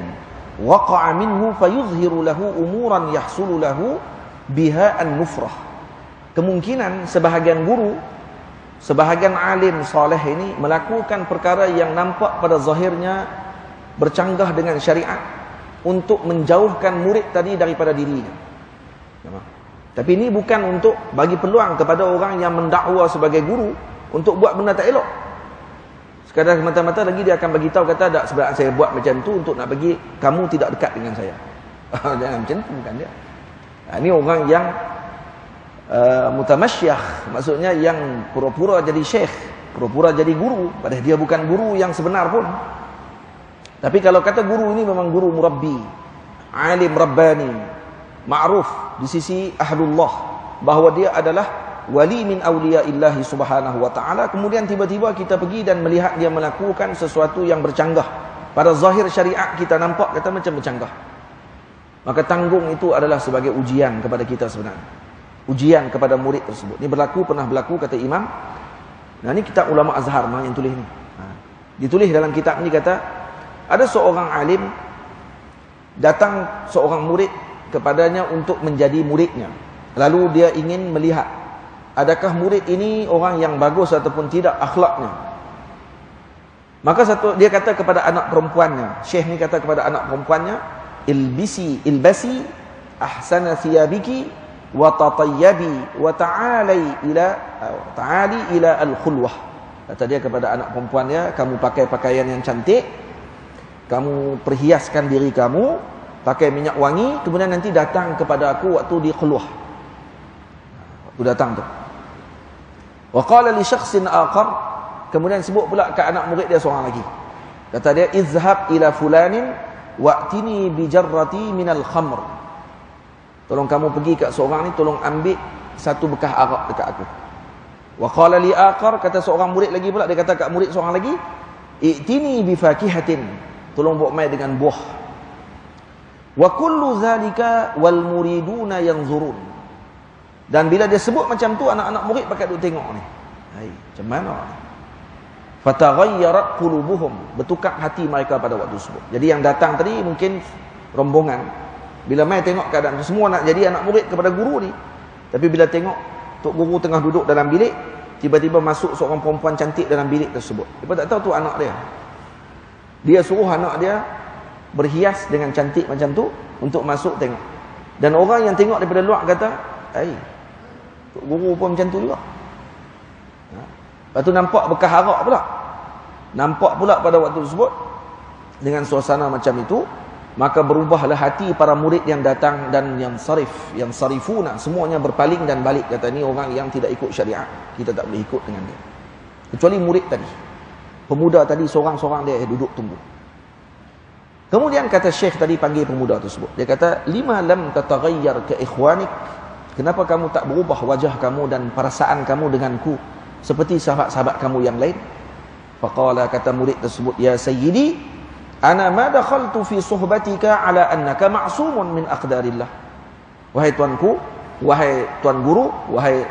waqa'a minhu fayuzhiru lahu umuran yahsulu lahu biha an-nufrah. Kemungkinan sebahagian guru, sebahagian alim soleh ini melakukan perkara yang nampak pada zahirnya bercanggah dengan syariat untuk menjauhkan murid tadi daripada dirinya. Tapi ini bukan untuk bagi peluang kepada orang yang mendakwa sebagai guru untuk buat benda tak elok. Sekadar semata-mata lagi dia akan bagi tahu, kata tak, sebab saya buat macam tu untuk nak bagi kamu tidak dekat dengan saya. Jangan macam tu, bukan dia. Ini orang yang mutamasyih, maksudnya yang pura-pura jadi syekh, pura-pura jadi guru, padahal dia bukan guru yang sebenar pun. Tapi kalau kata guru ini memang guru murabbi, alim rabbani, ma'ruf di sisi ahlullah, bahawa dia adalah wali min awliyaillahi subhanahu wa ta'ala, kemudian tiba-tiba kita pergi dan melihat dia melakukan sesuatu yang bercanggah. Pada zahir syariat kita nampak kata macam bercanggah. Maka tanggung itu adalah sebagai ujian kepada kita sebenarnya. Ujian kepada murid tersebut. Ini pernah berlaku kata Imam. Nah, ini kitab ulama Azhar yang tulis ni. Ditulis dalam kitab ni kata, ada seorang alim datang seorang murid kepadanya untuk menjadi muridnya. Lalu dia ingin melihat adakah murid ini orang yang bagus ataupun tidak akhlaknya. Maka dia kata kepada anak perempuannya, syekh ni kata kepada anak perempuannya, ilbasi ahsana thiyabiki wa tatayyabi wa ta'ali ila al-khulwah. Kata dia kepada anak perempuannya, kamu pakai pakaian yang cantik, kamu perhiaskan diri kamu, pakai minyak wangi, kemudian nanti datang kepada aku waktu di khulwah. Waktu datang tu. Wa qala li syakhsin akhar, kemudian sebut pula ke anak murid dia seorang lagi. Kata dia, izhab ila fulanin wa'tini bi jarrati minal khamr. Tolong kamu pergi kat seorang ni, tolong ambil satu bekas arak dekat aku. Wa qala li akhar, kata seorang murid lagi pula, dia kata kat murid seorang lagi, i'tini bi fakihatin, tolong bawa mai dengan buah. Wa kullu zalika wal muriduna yanzurun. Dan bila dia sebut macam tu, anak-anak murid pakai duk tengok ni. Hai, macam mana ni? Fataghayyarat qulubuhum, bertukar hati mereka pada waktu tersebut. Jadi yang datang tadi mungkin rombongan. Bila mai tengok keadaan tu, semua nak jadi anak murid kepada guru ni. Tapi bila tengok tok guru tengah duduk dalam bilik, tiba-tiba masuk seorang perempuan cantik dalam bilik tersebut. Dia tak tahu tu anak dia. Dia suruh anak dia berhias dengan cantik macam tu untuk masuk tengok. Dan orang yang tengok daripada luar kata, "Hai, tok guru pun macam tu juga." Lepas tu nampak bekas arak pula. Nampak pula pada waktu tersebut dengan suasana macam itu, maka berubahlah hati para murid yang datang dan yang sarifuna, semuanya berpaling dan balik. Kata ni orang yang tidak ikut syariat, kita tak boleh ikut dengan dia. Kecuali murid tadi, pemuda tadi seorang-seorang dia duduk tunggu. Kemudian kata syekh tadi panggil pemuda tersebut. Dia kata, lima lam tataghayyar ka ikhwanik, kenapa kamu tak berubah wajah kamu dan perasaan kamu denganku seperti sahabat-sahabat kamu yang lain? Faqala, kata murid tersebut, ya sayyidi, ana ma dakhaltu fi suhbatika ala annaka ma'sumun min aqdarillah. Wahai tuanku, wahai tuan guru, wahai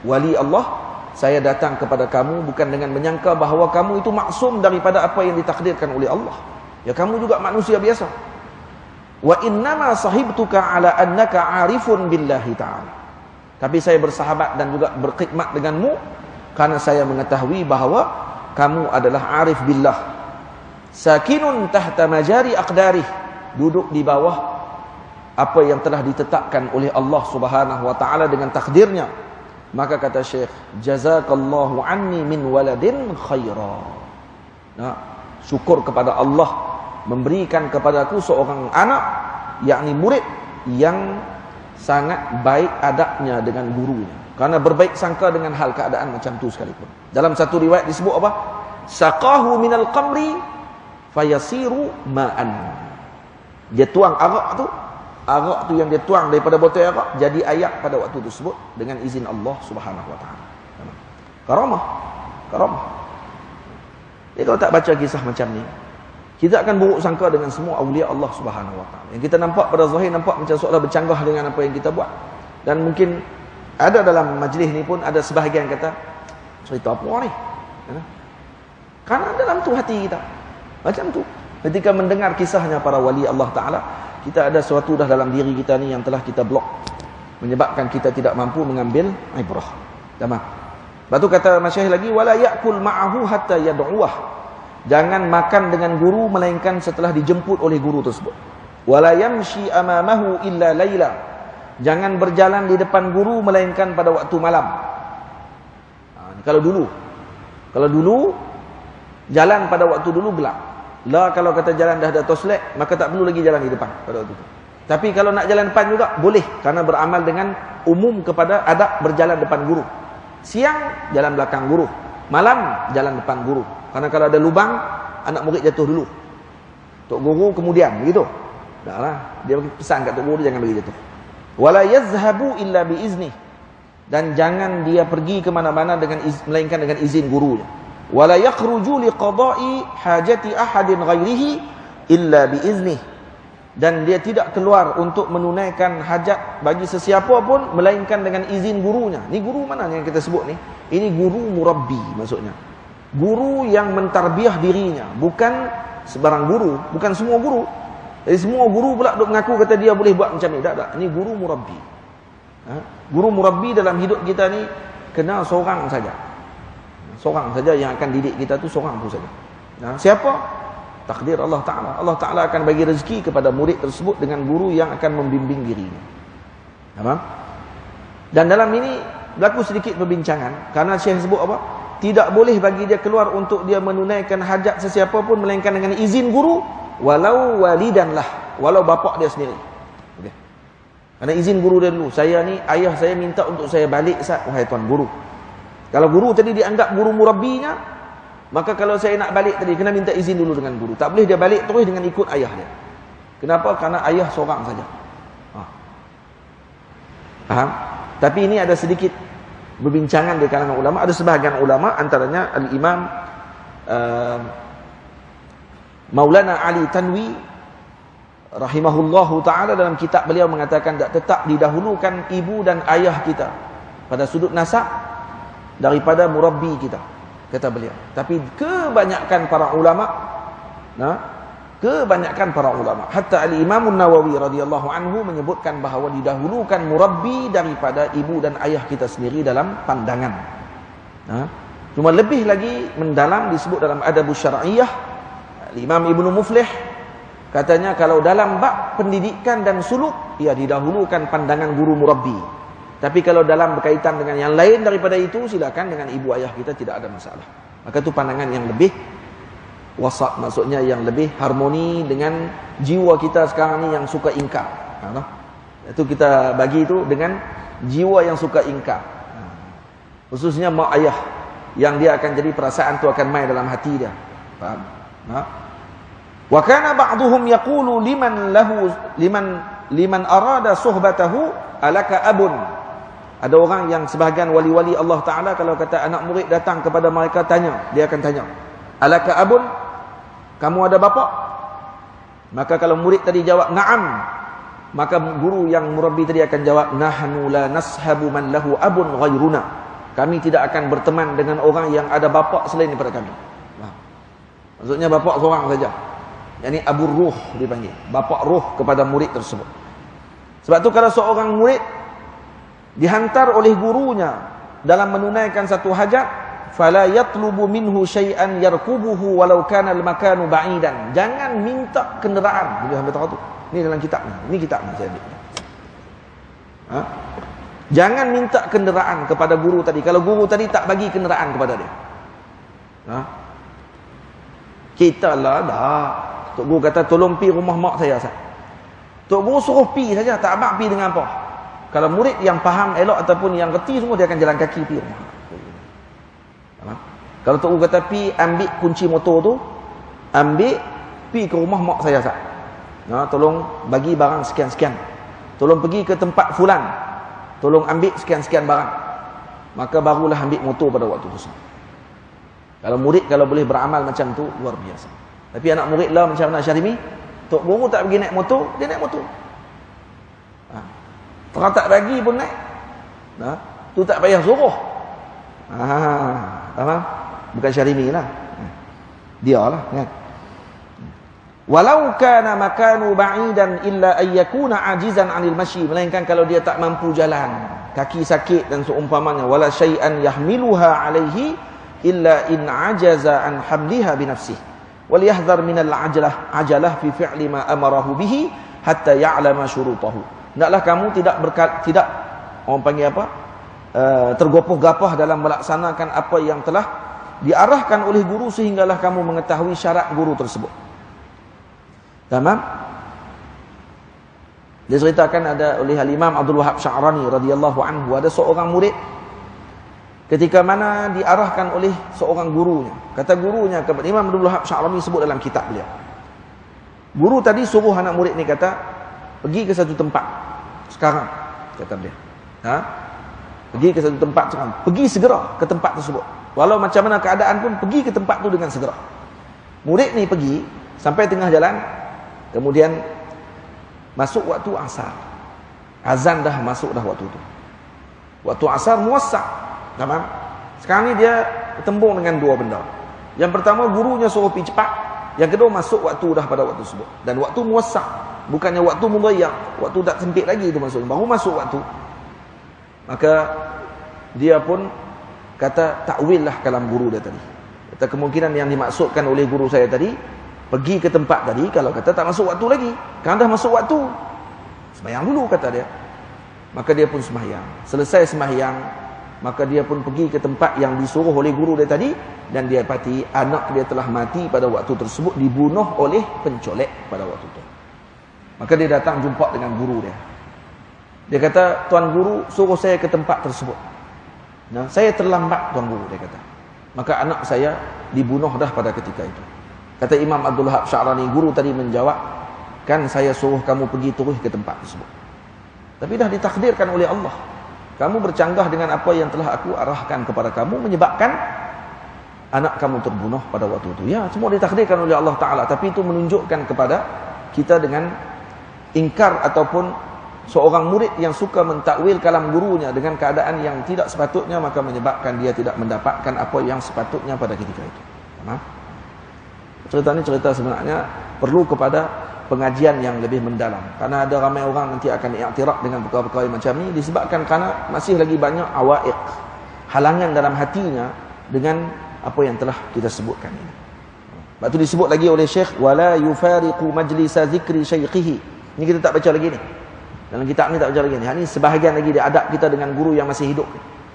wali Allah, saya datang kepada kamu bukan dengan menyangka bahawa kamu itu maksum daripada apa yang ditakdirkan oleh Allah. Ya, kamu juga manusia biasa. Wa innama sahibtuka ala annaka arifun billahi ta'ala. Tapi saya bersahabat dan juga berkhidmat denganmu karena saya mengetahui bahawa kamu adalah arif billah. Sakinun tahta majari aqdarih, duduk di bawah apa yang telah ditetapkan oleh Allah Subhanahu wa taala dengan takdirnya. Maka kata Syekh, jazakallahu anni min waladin khaira. Nah, syukur kepada Allah memberikan kepadaku seorang anak, yakni murid yang sangat baik adabnya dengan gurunya, karena berbaik sangka dengan hal keadaan macam tu sekalipun. Dalam satu riwayat disebut apa? Saqahu minal qamri fayasiru ma'an. Dia tuang arak tu yang dia tuang daripada botol arak jadi air pada waktu tersebut dengan izin Allah Subhanahu wa taala. Karamah. Jadi kalau tak baca kisah macam ni, kita akan buruk sangka dengan semua awliya Allah Subhanahu wa taala. Yang kita nampak pada zahir nampak macam seolah bercanggah dengan apa yang kita buat. Dan mungkin ada dalam majlis ni pun ada sebahagian kata, cerita apa ni? Karena dalam tu hati kita macam tu. Ketika mendengar kisahnya para wali Allah Ta'ala, kita ada sesuatu dah dalam diri kita ni yang telah kita blok, menyebabkan kita tidak mampu mengambil ibrah. Tamam. Lepas tu kata masyayikh lagi, wala ya'kul ma'ahu hatta yad'uwah. Jangan makan dengan guru melainkan setelah dijemput oleh guru tersebut. Wala yamshi amamahu illa laila. Jangan berjalan di depan guru melainkan pada waktu malam. Kalau dulu jalan pada waktu dulu gelap. Lah kalau kata jalan dah ada toslek, maka tak perlu lagi jalan di depan pada waktu itu. Tapi kalau nak jalan depan juga boleh, karena beramal dengan umum kepada adab berjalan depan guru. Siang jalan belakang guru, malam jalan depan guru. Karena kalau ada lubang, anak murid jatuh dulu, tok guru kemudian, begitu. Taklah, dia pesan kat tok guru dia jangan bagi jatuh. Wala yazhabu illa biizni. dan jangan dia pergi ke mana-mana melainkan dengan izin gurunya. Wala yakhruju liqada'i hajati ahadin ghairihi illa biiznih, dan dia tidak keluar untuk menunaikan hajat bagi sesiapa pun melainkan dengan izin gurunya. Ni guru mana yang kita sebut ni? Ini guru murabbi maksudnya. Guru yang mentarbiah dirinya, bukan sebarang guru, bukan semua guru. Jadi semua guru pula duk mengaku kata dia boleh buat macam ni. Tak. Ini guru murabbi. Guru murabbi dalam hidup kita ni kena seorang saja. Seorang saja yang akan didik kita tu, seorang tu saja. Siapa? Takdir Allah Ta'ala. Allah Ta'ala akan bagi rezeki kepada murid tersebut dengan guru yang akan membimbing dirinya. Faham? Dan dalam ini berlaku sedikit perbincangan, kerana Syekh sebut apa? Tidak boleh bagi dia keluar untuk dia menunaikan hajat sesiapa pun melainkan dengan izin guru, walau walidan lah, walau bapak dia sendiri. Okay. Kerana izin guru dia dulu. Saya ni, ayah saya minta untuk saya balik, wahai tuan guru. Kalau guru tadi dianggap guru murabbinya, maka kalau saya nak balik tadi, kena minta izin dulu dengan guru. Tak boleh dia balik terus dengan ikut ayah dia. Kenapa? Karena ayah seorang saja. Faham? Tapi ini ada sedikit berbincangan di kalangan ulama. Ada sebahagian ulama, antaranya Al-Imam Maulana Ali Tanwi rahimahullahu ta'ala, dalam kitab beliau mengatakan tetap didahulukan ibu dan ayah kita pada sudut nasab daripada murabbi kita, kata beliau. Tapi kebanyakan para ulama, hatta Al-Imam Nawawi radhiyallahu anhu menyebutkan bahawa didahulukan murabbi daripada ibu dan ayah kita sendiri dalam pandangan. Cuma lebih lagi mendalam disebut dalam Adabus Syar'iyyah, Imam Ibnu Muflih katanya kalau dalam bab pendidikan dan suluk, ia didahulukan pandangan guru murabbi. Tapi kalau dalam berkaitan dengan yang lain daripada itu, silakan dengan ibu ayah kita, tidak ada masalah. Maka itu pandangan yang lebih wasat, maksudnya yang lebih harmoni dengan jiwa kita sekarang ni yang suka ingkar. Itu kita bagi itu dengan jiwa yang suka ingkar. Khususnya mak ayah, yang dia akan jadi perasaan tu akan main dalam hati dia. Faham? Wa kana ba'dhum yaqulu liman arada suhbatahu alaka abun. Ada orang yang sebahagian wali-wali Allah Ta'ala, kalau kata anak murid datang kepada mereka tanya, dia akan tanya, alaka abun, kamu ada bapa? Maka kalau murid tadi jawab na'am, maka guru yang murabbi tadi akan jawab, nahnu la nashabu man lahu abun ghairuna. Kami tidak akan berteman dengan orang yang ada bapa selain daripada kami. Maksudnya bapa seorang saja. Yang ini Abu Ruh dipanggil, bapa ruh kepada murid tersebut. Sebab tu kalau seorang murid dihantar oleh gurunya dalam menunaikan satu hajat, fala yatlubu minhu syai'an yarkubuhu walau kana al-makanu ba'idan. Jangan minta kenderaan. Bila sampai tahu tu. Ni dalam kitab ni. Ni kitab ni saya ambil. Jangan minta kenderaan kepada guru tadi. Kalau guru tadi tak bagi kenderaan kepada dia. Kita lah dah. Tok guru kata tolong pi rumah mak saya. Tok guru suruh pi saja, tak abang pi dengan apa. Kalau murid yang faham elok ataupun yang reti semua, dia akan jalan kaki pi rumah. Kalau tok guru kata pi ambil kunci motor tu, ambil pi ke rumah mak saya sat. Tolong bagi barang sekian-sekian. Tolong pergi ke tempat fulan. Tolong ambil sekian-sekian barang. Maka barulah ambil motor pada waktu tu. Kalau murid kalau boleh beramal macam tu, luar biasa. Tapi anak murid lah macam mana Syarimi, tok guru tak pergi naik motor, dia naik motor. Orang tak bagi pun naik. Tu tak payah suruh. Faham? Bukan Syarimi lah. Dia lah kan. Walau kana makanu ba'idan illa ayyakuna ajizan 'anil masyi, melainkan kalau dia tak mampu jalan, kaki sakit dan seumpamanya, wala syai'an yahmiluha 'alaihi illa in ajaza an hamliha bi nafsihi wal yahdhar min al-ajalah fi fi'li ma amarahu bihi hatta ya'lama syurutahu. Hendaklah kamu tidak orang panggil apa? Tergopoh-gapoh dalam melaksanakan apa yang telah diarahkan oleh guru, sehinggalah kamu mengetahui syarat guru tersebut. Tamam? Diceritakan ada oleh Al-Imam Abdul Wahab Sya'rani radhiyallahu anhu, ada seorang murid ketika mana diarahkan oleh seorang gurunya. Kata gurunya kepada Imam Abdul Wahab Sya'rani sebut dalam kitab beliau. Guru tadi suruh anak murid ni, kata pergi ke satu tempat sekarang, kata beliau. Pergi ke satu tempat ceramah, pergi segera ke tempat tersebut. Walau macam mana keadaan pun, pergi ke tempat tu dengan segera. Murid ni pergi, sampai tengah jalan, kemudian masuk waktu asar. Azan dah masuk dah waktu tu. Waktu asar muassak. Tamam? Sekarang ni dia bertembung dengan dua benda. Yang pertama, gurunya suruh pergi cepat. Yang kedua, masuk waktu dah pada waktu tersebut. Dan waktu muassak. Bukannya waktu mudayyak. Waktu tak sempit lagi itu maksudnya. Baru masuk waktu. Maka dia pun kata takwil lah kalam guru dia tadi. Kata kemungkinan yang dimaksudkan oleh guru saya tadi, pergi ke tempat tadi, kalau kata tak masuk waktu lagi. Kan dah masuk waktu, sembahyang dulu kata dia. Maka dia pun sembahyang. Selesai sembahyang, maka dia pun pergi ke tempat yang disuruh oleh guru dia tadi, dan dia dapati anak dia telah mati pada waktu tersebut, dibunuh oleh pencolek pada waktu itu. Maka dia datang jumpa dengan guru dia. Dia kata, tuan guru suruh saya ke tempat tersebut. Nah, saya terlambat tuan guru, dia kata. Maka anak saya dibunuh dah pada ketika itu. Kata Imam Abdul Wahab Sya'rani, guru tadi menjawab, kan saya suruh kamu pergi terus ke tempat tersebut. Tapi dah ditakdirkan oleh Allah. Kamu bercanggah dengan apa yang telah aku arahkan kepada kamu, menyebabkan anak kamu terbunuh pada waktu itu. Ya, semua ditakdirkan oleh Allah Ta'ala. Tapi itu menunjukkan kepada kita dengan ingkar ataupun seorang murid yang suka mentakwil kalam gurunya dengan keadaan yang tidak sepatutnya, maka menyebabkan dia tidak mendapatkan apa yang sepatutnya pada ketika itu. Faham? Cerita ni cerita sebenarnya perlu kepada pengajian yang lebih mendalam. Karena ada ramai orang nanti akan i'tiraf dengan perkara-perkara macam ni disebabkan kerana masih lagi banyak awaiq, halangan dalam hatinya dengan apa yang telah kita sebutkan ini. Sebab tu disebut lagi oleh Syekh, wala yufariqu majlisa zikri syaikhihi. Ini kita tak baca lagi ni. Dalam kitab ni tak baca lagi ni. Ini sebahagian lagi dia adab kita dengan guru yang masih hidup.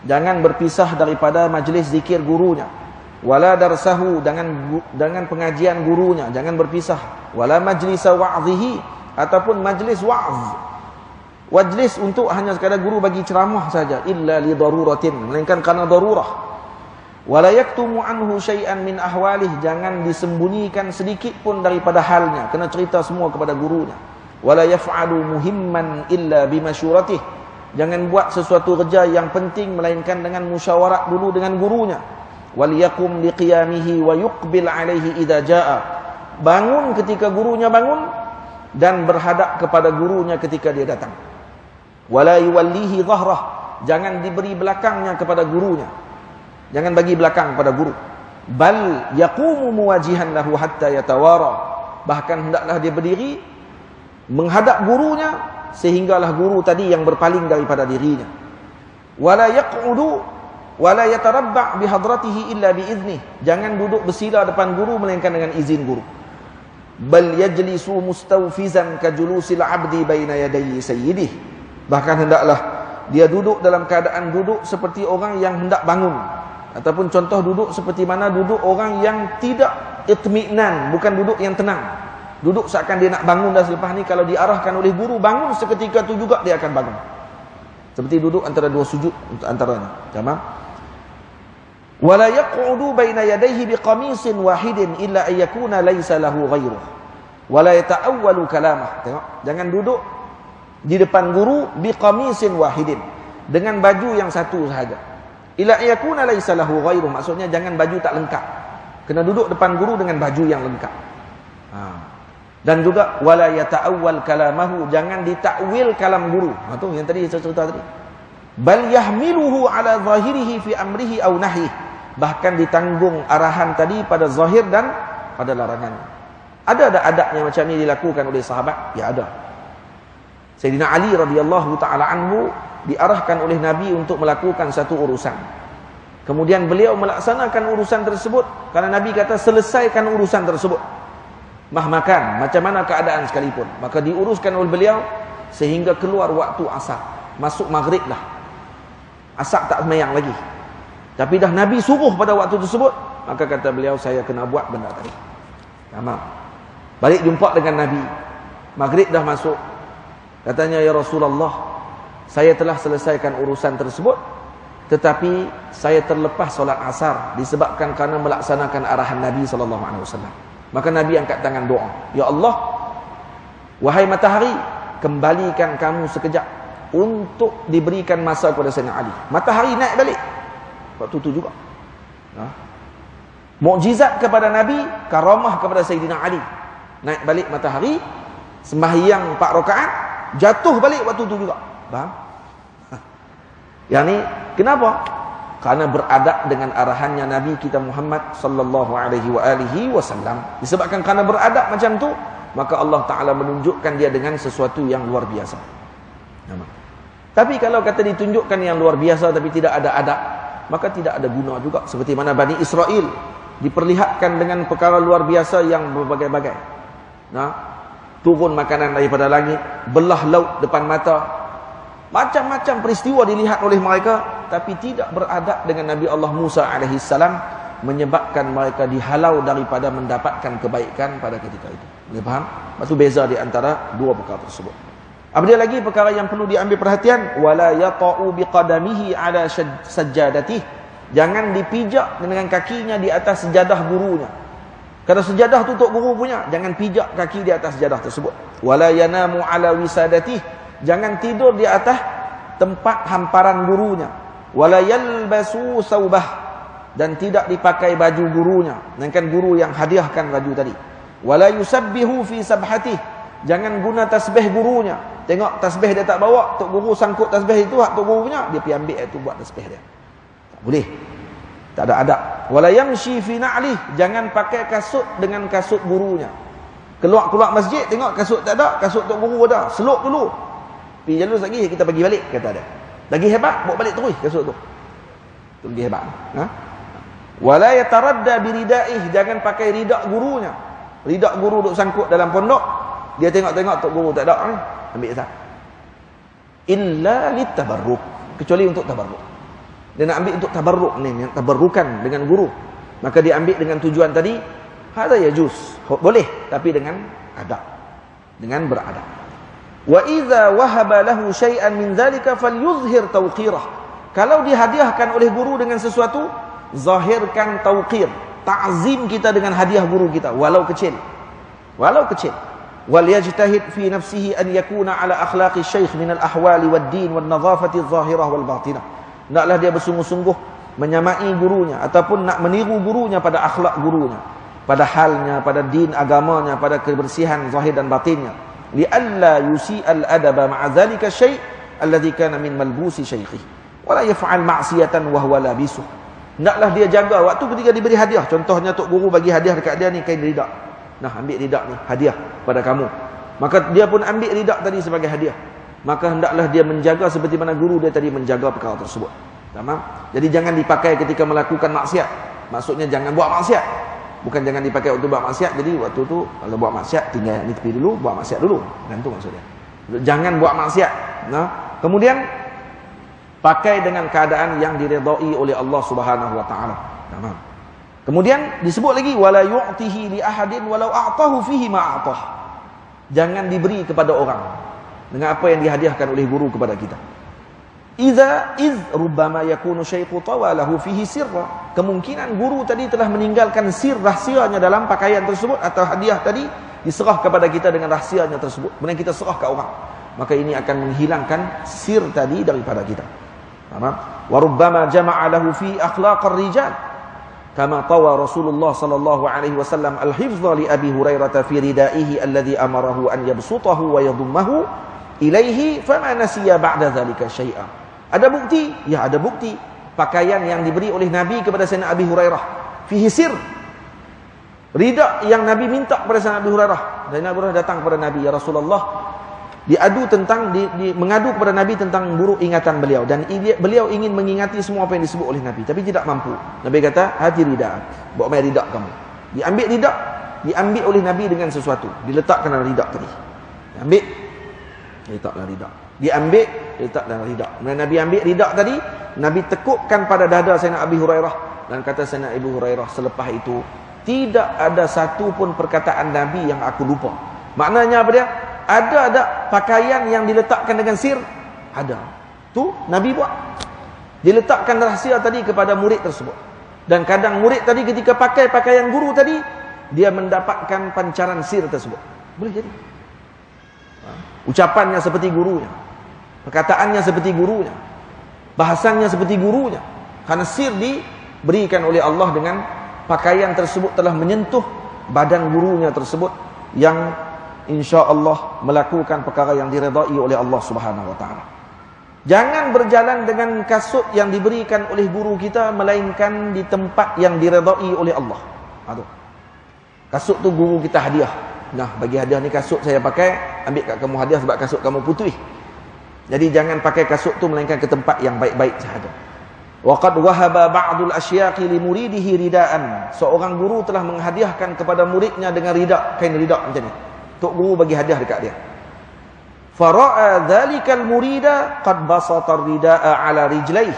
Jangan berpisah daripada majlis zikir gurunya. Wala darsahu, dengan pengajian gurunya, jangan berpisah. Wala majlisa wa'dhihi, ataupun majlis wa'z. Majlis untuk hanya sekadar guru bagi ceramah saja, illa li daruratin, melainkan kerana darurah. Wala yaktumu anhu syai'an min ahwalih, jangan disembunyikan sedikit pun daripada halnya, kena cerita semua kepada gurunya. Wala yaf'alu muhimman illa bimasyuratih, jangan buat sesuatu kerja yang penting melainkan dengan musyawarat dulu dengan gurunya. Wal yakum liqiyamihi wa yuqbil alaihi idza jaa, bangun ketika gurunya bangun dan berhadap kepada gurunya ketika dia datang. Wala yuwallihi dhahrah, jangan diberi belakangnya kepada gurunya, jangan bagi belakang kepada guru. Bal yaqumu muwajihan lahu hatta yatawara, bahkan hendaklah dia berdiri menghadap gurunya sehinggalah guru tadi yang berpaling daripada dirinya. Wala yaq'udu wala yatarabba' bihadratihi illa biiznih, jangan duduk bersila depan guru melainkan dengan izin guru. Bal yajlisu mustawfizan kajulusil 'abdi baina yadayi sayyidih, bahkan hendaklah dia duduk dalam keadaan duduk seperti orang yang hendak bangun, ataupun contoh duduk seperti mana duduk orang yang tidak itmi'nan, bukan duduk yang tenang. Duduk seakan dia nak bangun dah selepas ni, kalau diarahkan oleh guru bangun seketika tu juga dia akan bangun. Seperti duduk antara dua sujud antaranya. Tamam? Wala yaq'udu baina yadayhi biqamisin wahidin illa an yakuna laysa lahu ghairuh. Wala yata'awwalu kalamah. Tengok, jangan duduk di depan guru biqamisin wahidin, dengan baju yang satu sahaja. Illa an yakuna laysa lahu ghairuh, maksudnya jangan baju tak lengkap. Kena duduk depan guru dengan baju yang lengkap. Dan juga wala yata'awwal kalamahu, jangan ditakwil kalam guru. Tu yang tadi saya cerita tadi. Bal yahmiluhu ala zahirihi fi amrihi aw nahyihi, bahkan ditanggung arahan tadi pada zahir dan pada larangan. Ada adabnya macam ni dilakukan oleh sahabat? Ya ada. Sayyidina Ali radhiyallahu taala anhu diarahkan oleh Nabi untuk melakukan satu urusan. Kemudian beliau melaksanakan urusan tersebut kerana Nabi kata selesaikan urusan tersebut. Mahmakan, macam mana keadaan sekalipun. Maka diuruskan oleh beliau sehingga keluar waktu asar. Masuk maghrib dah. Asar tak semayang lagi. Tapi dah Nabi suruh pada waktu tersebut, maka kata beliau, saya kena buat benda tadi. Tamam. Balik jumpa dengan Nabi. Maghrib dah masuk. Katanya, ya Rasulullah, saya telah selesaikan urusan tersebut, tetapi saya terlepas solat asar disebabkan kerana melaksanakan arahan Nabi SAW. Maka Nabi angkat tangan doa. Ya Allah, wahai matahari, kembalikan kamu sekejap untuk diberikan masa kepada Sayyidina Ali. Matahari naik balik waktu itu juga. Mukjizat kepada Nabi, karamah kepada Sayyidina Ali. Naik balik matahari, sembahyang 4 rakaat, jatuh balik waktu itu juga. Faham? Yang ni kenapa? Karena beradab dengan arahannya Nabi kita Muhammad sallallahu alaihi wasallam. Disebabkan karena beradab macam tu, maka Allah Taala menunjukkan dia dengan sesuatu yang luar biasa. Tapi kalau kata ditunjukkan yang luar biasa tapi tidak ada adab, maka tidak ada guna juga. Seperti mana Bani Israel diperlihatkan dengan perkara luar biasa yang berbagai-bagai. Turun makanan daripada langit, belah laut depan mata, macam-macam peristiwa dilihat oleh mereka, tapi tidak beradab dengan Nabi Allah Musa alaihissalam, menyebabkan mereka dihalau daripada mendapatkan kebaikan pada ketika itu. Boleh faham? Maksud beza di antara dua perkara tersebut. Ada lagi perkara yang perlu diambil perhatian, wala yata'u biqadamihi ala sajjadatih. Jangan dipijak dengan kakinya di atas sejadah gurunya. Kalau sejadah tu untuk guru punya, jangan pijak kaki di atas sejadah tersebut. Wala yanamu ala wisadatih. Jangan tidur di atas tempat hamparan gurunya. Wala yalbasu saubah. Dan tidak dipakai baju gurunya. Sedangkan guru yang hadiahkan baju tadi. Wala yusabbihu fi sabhatih. Jangan guna tasbih gurunya. Tengok tasbih dia tak bawa, tok guru sangkut tasbih itu hak tok guru punya, dia pergi ambil itu buat tasbih dia. Tak boleh. Tak ada adab. Wala yamshi fi na'lih. Jangan pakai kasut dengan kasut gurunya. Keluar masjid tengok kasut tak ada, kasut tok guru ada. Seluk dulu. Pergi jalur lagi kita bagi balik kata dia. Lagi hebat bawa balik terus kasut tu. Itu lebih hebat. Wala yataradda biridaih. Jangan pakai ridak gurunya. Ridak guru duk sangkut dalam pondok. Dia tengok-tengok tok guru tak ada ni. Ambil tak? Illa litabarruk. Kecuali untuk tabarruk. Dia nak ambil untuk tabarruk ni, yang tabarrukan dengan guru. Maka dia ambil dengan tujuan tadi, hadza yajuz. Boleh, tapi dengan adab. Dengan beradab. Wa idza wahaba lahu syai'an min dzalika falyuzhir tawqirah. Kalau dihadiahkan oleh guru dengan sesuatu, zahirkan tauqir, ta'zim kita dengan hadiah guru kita walau kecil. Walau kecil. Wal yajtahid fi nafsihi an yakuna ala akhlaqi syekh min al-ahwali wad-din wan-nadhafati adh-dhahirah wal-batinah. Naklah dia bersungguh-sungguh menyamai gurunya ataupun nak meniru gurunya pada akhlak gurunya, pada halnya, pada din agamanya, pada kebersihan zahir dan batinnya. Li'alla yusi'al adaba ma'a dhalika syai' alladhi kana min malbusi syaikhi wa la yaf'al ma'siyatan wa huwa labisuh. Naklah dia jaga waktu ketika diberi hadiah. Contohnya tok guru bagi hadiah dekat dia ni kain ridak. Nah, ambil ridak ni hadiah pada kamu. Maka dia pun ambil ridak tadi sebagai hadiah. Maka hendaklah dia menjaga seperti mana guru dia tadi menjaga perkara tersebut. Tamam? Jadi jangan dipakai ketika melakukan maksiat. Maksudnya jangan buat maksiat. Bukan jangan dipakai untuk buat maksiat. Jadi waktu tu kalau buat maksiat tinggal ni tepi dulu, buat maksiat dulu. Dan tu maksudnya. Jangan buat maksiat. Nah, kemudian pakai dengan keadaan yang diredai oleh Allah Subhanahu wa taala. Tamam. Kemudian disebut lagi wala yu'tihi li ahadin walau a'tahu fihi ma a'tah. Jangan diberi kepada orang dengan apa yang dihadiahkan oleh guru kepada kita. Iz rubbama yakunu syaikhu tawalahu fihi sirra. Kemungkinan guru tadi telah meninggalkan sir rahsianya dalam pakaian tersebut atau hadiah tadi diserah kepada kita dengan rahsianya tersebut. Kemudian kita serah ke orang. Maka ini akan menghilangkan sir tadi daripada kita. Faham? Wa rubbama jama'a lahu fi akhlaqir rijal. Kama tawa Rasulullah sallallahu alaihi wasallam al-hifdha li Abi Hurairah fi ridaihi alladhi amarahu an yabsutahu wa yadhummahu ilaihi fama nasiya ba'da dhalika syai'a. Ada bukti? Ya, ada bukti. Pakaian yang diberi oleh Nabi kepada Sayyidina Abi Hurairah fihi sir. Rida yang Nabi minta kepada Sayyidina Abi Hurairah. Sayyidina Abi Hurairah datang kepada Nabi, ya Rasulullah, mengadu kepada Nabi tentang buruk ingatan beliau dan beliau ingin mengingati semua apa yang disebut oleh Nabi tapi tidak mampu. Nabi kata, hati ridak, bawa mai ridak kamu. Diambil ridak, diambil oleh Nabi dengan sesuatu, diletakkan dalam ridak tadi. Diambil, letak dalam ridak. Diambil, letak dalam ridak. Nabi ambil ridak tadi, Nabi tekukkan pada dada Sayyidina Abi Hurairah dan kata Sayyidina Abu Hurairah, selepas itu tidak ada satu pun perkataan Nabi yang aku lupa. Maknanya apa dia? Ada pakaian yang diletakkan dengan sir? Ada. Tu Nabi buat. Diletakkan rahsia tadi kepada murid tersebut. Dan kadang murid tadi ketika pakai pakaian guru tadi, dia mendapatkan pancaran sir tersebut. Boleh jadi. Ucapannya seperti gurunya. Perkataannya seperti gurunya, bahasannya seperti gurunya. Karena sir diberikan oleh Allah dengan pakaian tersebut telah menyentuh badan gurunya tersebut yang insya-Allah melakukan perkara yang diredai oleh Allah Subhanahu wa taala. Jangan berjalan dengan kasut yang diberikan oleh guru kita melainkan di tempat yang diredai oleh Allah. Aduh. Kasut tu guru kita hadiah. Nah, bagi hadiah ni kasut saya pakai, ambil kat kamu hadiah sebab kasut kamu putih. Jadi jangan pakai kasut tu melainkan ke tempat yang baik-baik sahaja. Wa qad wahaba ba'dul asyaqi li muridihi ridaan. Seorang guru telah menghadiahkan kepada muridnya dengan rida, kain rida macam ni. Tok guru bagi hadiah dekat dia. Fara'a dzalikal murida qad basata ar-ridaa 'ala rijlaihi.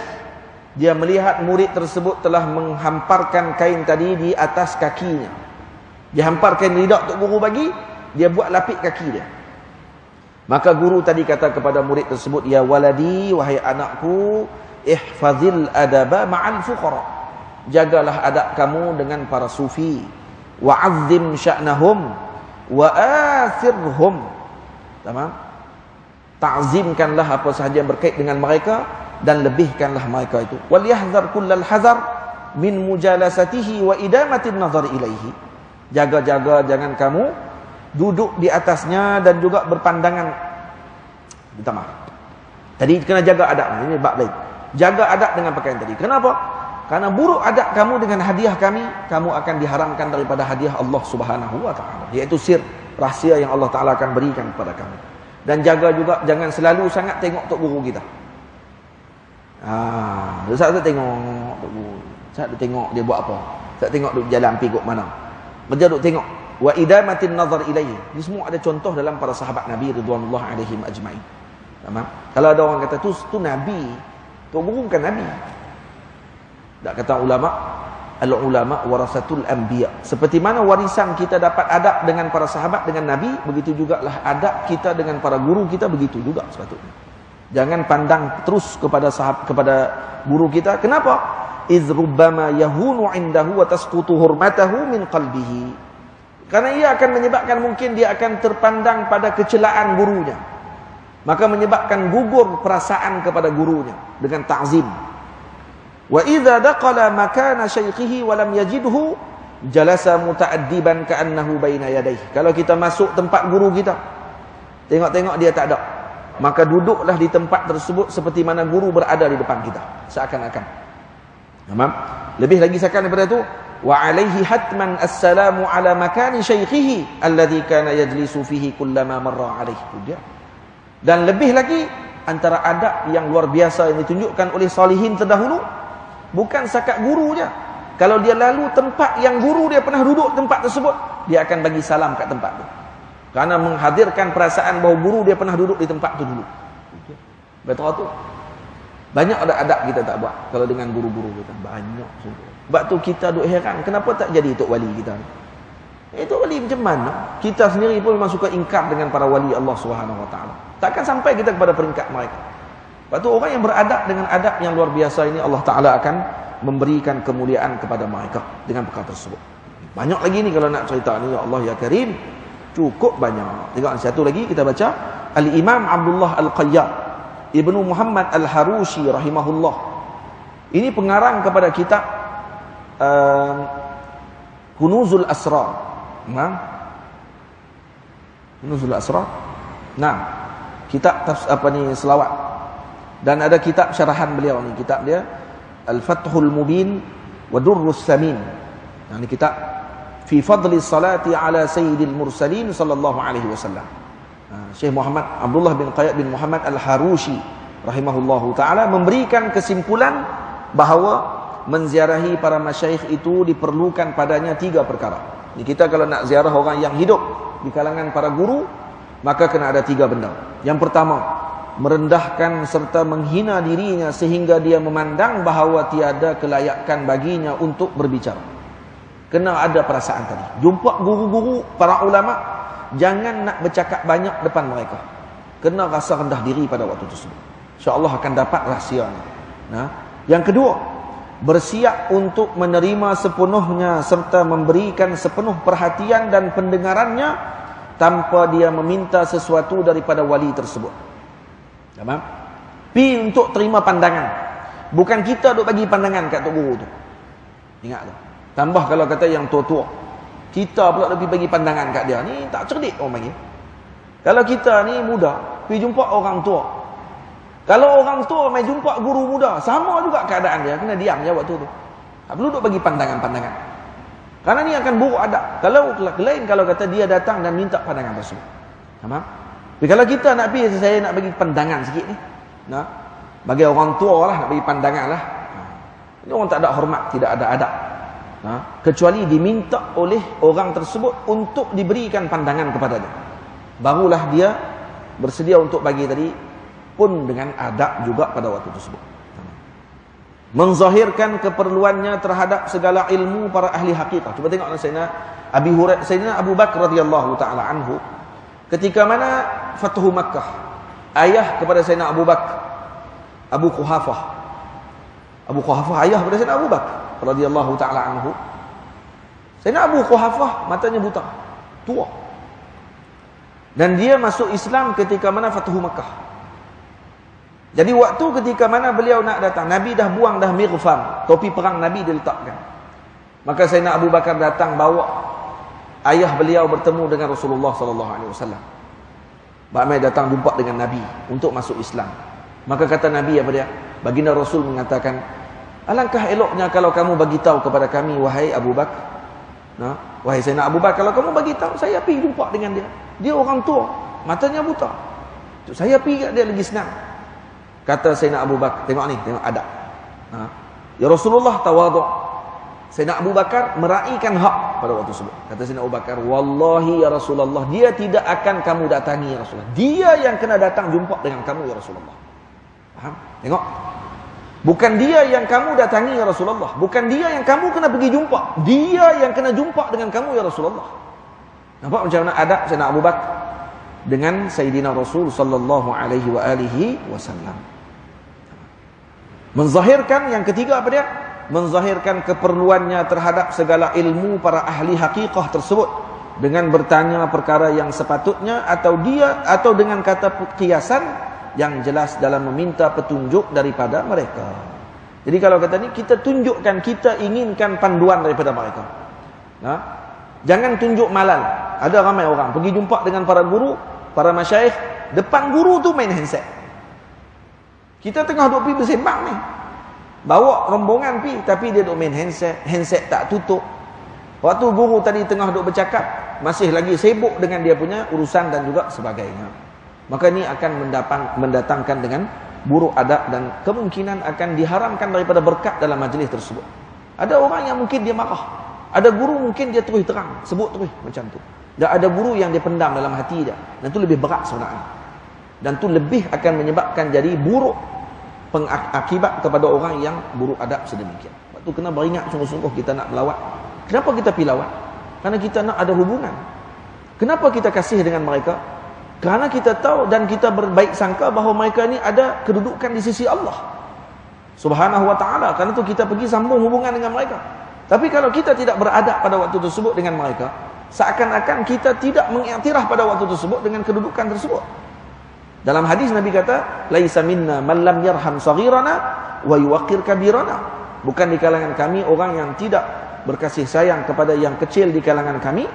Dia melihat murid tersebut telah menghamparkan kain tadi di atas kakinya. Dia hamparkan rida tok guru bagi, dia buat lapik kaki dia. Maka guru tadi kata kepada murid tersebut, ya waladi, wahai anakku, ihfazil adaba ma'al fuqara. Jagalah adab kamu dengan para sufi. Wa'azzim sya'nahum wa athirhum. Tamam? Ta'zimkanlah apa sahaja yang berkait dengan mereka dan lebihkanlah mereka itu. Wal yahzar kullal hazar min mujalasatihi wa idamatin nazar ilaihi. Jaga-jaga jangan kamu duduk di atasnya dan juga berpandangan. Minta maaf. Tadi kena jaga adab. Ini bab lain. Jaga adab dengan pakaian tadi. Kenapa? Karena buruk adab kamu dengan hadiah kami, kamu akan diharamkan daripada hadiah Allah Subhanahu wa taala. Iaitu sir, rahsia yang Allah Taala akan berikan kepada kamu. Dan jaga juga jangan selalu sangat tengok tok guru kita. Ustaz tengok tok guru. Ustaz tengok dia buat apa. Ustaz tengok dia jalan pergi ke mana. Dia duk tengok. Wa idamatin nazar ilaihi. Ini semua ada contoh dalam para sahabat Nabi radhiyallahu alaihim ajma'in. Tamam? Kalau ada orang kata tu nabi, tok guru bukan nabi. Tak kata ulama, al-ulama warasatul anbiya. Seperti mana warisan kita dapat adab dengan para sahabat dengan nabi, begitu jugalah adab kita dengan para guru kita, begitu juga sepatutnya. Jangan pandang terus kepada guru kita. Kenapa? Iz rubbama yahunu indahu wa tasqutu hurmatahu min qalbihi. Karena ia akan menyebabkan mungkin dia akan terpandang pada kecelaan gurunya. Maka menyebabkan gugur perasaan kepada gurunya dengan ta'zim. Wa idza daqala makana shaykhihi wa lam yajidhu jalasa muta'addiban ka'annahu baina yadayhi. Kalau kita masuk tempat guru kita, tengok-tengok dia tak ada, maka duduklah di tempat tersebut seperti mana guru berada di depan kita, seakan-akan. Tamam? Lebih lagi seakan daripada itu, wa alaihi hatman assalamu ala makani shaykhihi alladhi kana yajlisu fihi kullama marra alaihi. Dan lebih lagi antara adab yang luar biasa yang ditunjukkan oleh salihin terdahulu, bukan sakat gurunya. Kalau dia lalu tempat yang guru dia pernah duduk tempat tersebut, dia akan bagi salam kat tempat tu. Karena menghadirkan perasaan bahawa guru dia pernah duduk di tempat tu dulu. Betul tu. Banyak ada adab kita tak buat kalau dengan guru-guru kita. Banyak sungguh. Sebab tu kita duk heran, kenapa tak jadi tok wali kita? Tok wali macam mana? Kita sendiri pun memang suka ingkar dengan para wali Allah Subhanahu wa taala. Takkan sampai kita kepada peringkat mereka. Sebab tu orang yang beradab dengan adab yang luar biasa ini, Allah Taala akan memberikan kemuliaan kepada mereka dengan perkara tersebut. Banyak lagi ni kalau nak cerita ni, ya Allah ya Karim. Cukup banyak. Tengok satu lagi kita baca, Al-Imam Abdullah Al-Qayyad Ibnu Muhammad Al-Harushi rahimahullah. Ini pengarang kepada kitab Kunuzul Asrar. Kunuzul Asrar. Nah, kitab selawat. Dan ada kitab syarahan beliau ni, kitab dia Al-Fathul Mubin wa Durrus Samin. Nah, ini kitab fi fadli salati ala sayyidil mursalin sallallahu alaihi wasallam. Syekh Muhammad Abdullah bin Qayyad bin Muhammad Al-Harushi rahimahullahu taala memberikan kesimpulan bahawa menziarahi para masyayikh itu diperlukan padanya 3 perkara. Ini kita kalau nak ziarah orang yang hidup di kalangan para guru, maka kena ada 3 benda. Yang pertama, merendahkan serta menghina dirinya sehingga dia memandang bahawa tiada kelayakan baginya untuk berbicara. Kena ada perasaan tadi. Jumpa guru-guru, para ulama, jangan nak bercakap banyak depan mereka. Kena rasa rendah diri pada waktu tersebut. InsyaAllah akan dapat rahsianya. Nah, yang kedua, bersiap untuk menerima sepenuhnya serta memberikan sepenuh perhatian dan pendengarannya tanpa dia meminta sesuatu daripada wali tersebut. Tamam? Pi untuk terima pandangan. Bukan kita duk bagi pandangan kat tok guru tu. Ingat tu. Tambah kalau kata yang tua-tua. Kita pula lebih bagi pandangan kat dia. Ni tak cerdik orang panggil. Kalau kita ni muda, pergi jumpa orang tua. Kalau orang tua mai jumpa guru muda, sama juga keadaan dia. Kena diam je waktu tu. Tak perlu duk bagi pandangan-pandangan. Karena ni akan buruk adab. Kalau lain kalau kata dia datang dan minta pandangan tersebut. Faham? Tapi kalau kita nak pergi, saya nak bagi pandangan sikit ni. Nah, bagi orang tua lah, nak bagi pandangan lah. Ini orang tak ada hormat, tidak ada adab. Kecuali diminta oleh orang tersebut untuk diberikan pandangan kepadanya. Barulah dia bersedia untuk bagi tadi, pun dengan adab juga pada waktu tersebut. Menzahirkan keperluannya terhadap segala ilmu para ahli hakikat. Cuba tengok Sayyidina Abu Bakar radhiyallahu taala anhu, ketika mana Fathu Makkah, ayah kepada Sayyidina Abu Bakar, Abu Quhafah. Abu Quhafah ayah kepada Sayyidina Abu Bakar radhiyallahu taala anhu. Sayyidina Abu Quhafah matanya buta, tua. Dan dia masuk Islam ketika mana Fathu Makkah. Jadi waktu ketika mana beliau nak datang, Nabi dah buang dah mighfar, topi perang Nabi diletakkan. Maka Sayyidina Abu Bakar datang bawa ayah beliau bertemu dengan Rasulullah sallallahu alaihi wasallam. Bakmai datang jumpa dengan Nabi untuk masuk Islam. Maka kata Nabi apa dia? Baginda Rasul mengatakan, alangkah eloknya kalau kamu bagi tahu kepada kami, wahai Abu Bakar. Wahai Sayyidina Abu Bakar, kalau kamu bagi tahu, saya pergi jumpa dengan dia. Dia orang tua, matanya buta. Saya pergi kat dia lagi senang. Kata Sayyidina Abu Bakar, tengok ni, tengok adab. Ya Rasulullah tawaduk. Sayyidina Abu Bakar meraihkan hak pada waktu tersebut. Kata Sayyidina Abu Bakar, wallahi ya Rasulullah, dia tidak akan kamu datangi ya Rasulullah. Dia yang kena datang jumpa dengan kamu ya Rasulullah. Faham? Tengok. Bukan dia yang kamu datangi ya Rasulullah. Bukan dia yang kamu kena pergi jumpa. Dia yang kena jumpa dengan kamu ya Rasulullah. Nampak macam mana adab Sayyidina Abu Bakar dengan Sayyidina Rasul sallallahu alaihi wa alihi wasallam. Menzahirkan yang ketiga apa dia? Menzahirkan keperluannya terhadap segala ilmu para ahli hakikah tersebut dengan bertanya perkara yang sepatutnya atau dengan kata kiasan yang jelas dalam meminta petunjuk daripada mereka. Jadi kalau kata ni, kita tunjukkan, kita inginkan panduan daripada mereka. Jangan tunjuk malal. Ada ramai orang pergi jumpa dengan para guru, para masyayikh, depan guru tu main handset. Kita tengah duk pergi bersembang ni, bawa rombongan pi, tapi dia duk main handset tak tutup. Waktu guru tadi tengah duk bercakap, masih lagi sibuk dengan dia punya urusan dan juga sebagainya. Maka ni akan mendatangkan dengan buruk adab dan kemungkinan akan diharamkan daripada berkat dalam majlis tersebut. Ada orang yang mungkin dia marah, ada guru mungkin dia terus terang, sebut terus macam tu. Dan ada guru yang dia pendam dalam hati dia, dan tu lebih berat sebenarnya. Dan tu lebih akan menyebabkan jadi buruk pengakibat kepada orang yang buruk adab sedemikian. Waktu kena beringat sungguh-sungguh kita nak melawat. Kenapa kita pergi lawat? Kerana kita nak ada hubungan. Kenapa kita kasih dengan mereka? Kerana kita tahu dan kita berbaik sangka bahawa mereka ni ada kedudukan di sisi Allah Subhanahu wa ta'ala. Kerana itu kita pergi sambung hubungan dengan mereka. Tapi kalau kita tidak beradab pada waktu tersebut dengan mereka, seakan-akan kita tidak mengiktiraf pada waktu tersebut dengan kedudukan tersebut. Dalam hadis Nabi kata, laisa minna man lam yarham saghirana wa yuwaqqir kabirana. Bukan di kalangan kami orang yang tidak berkasih sayang kepada yang kecil di kalangan kami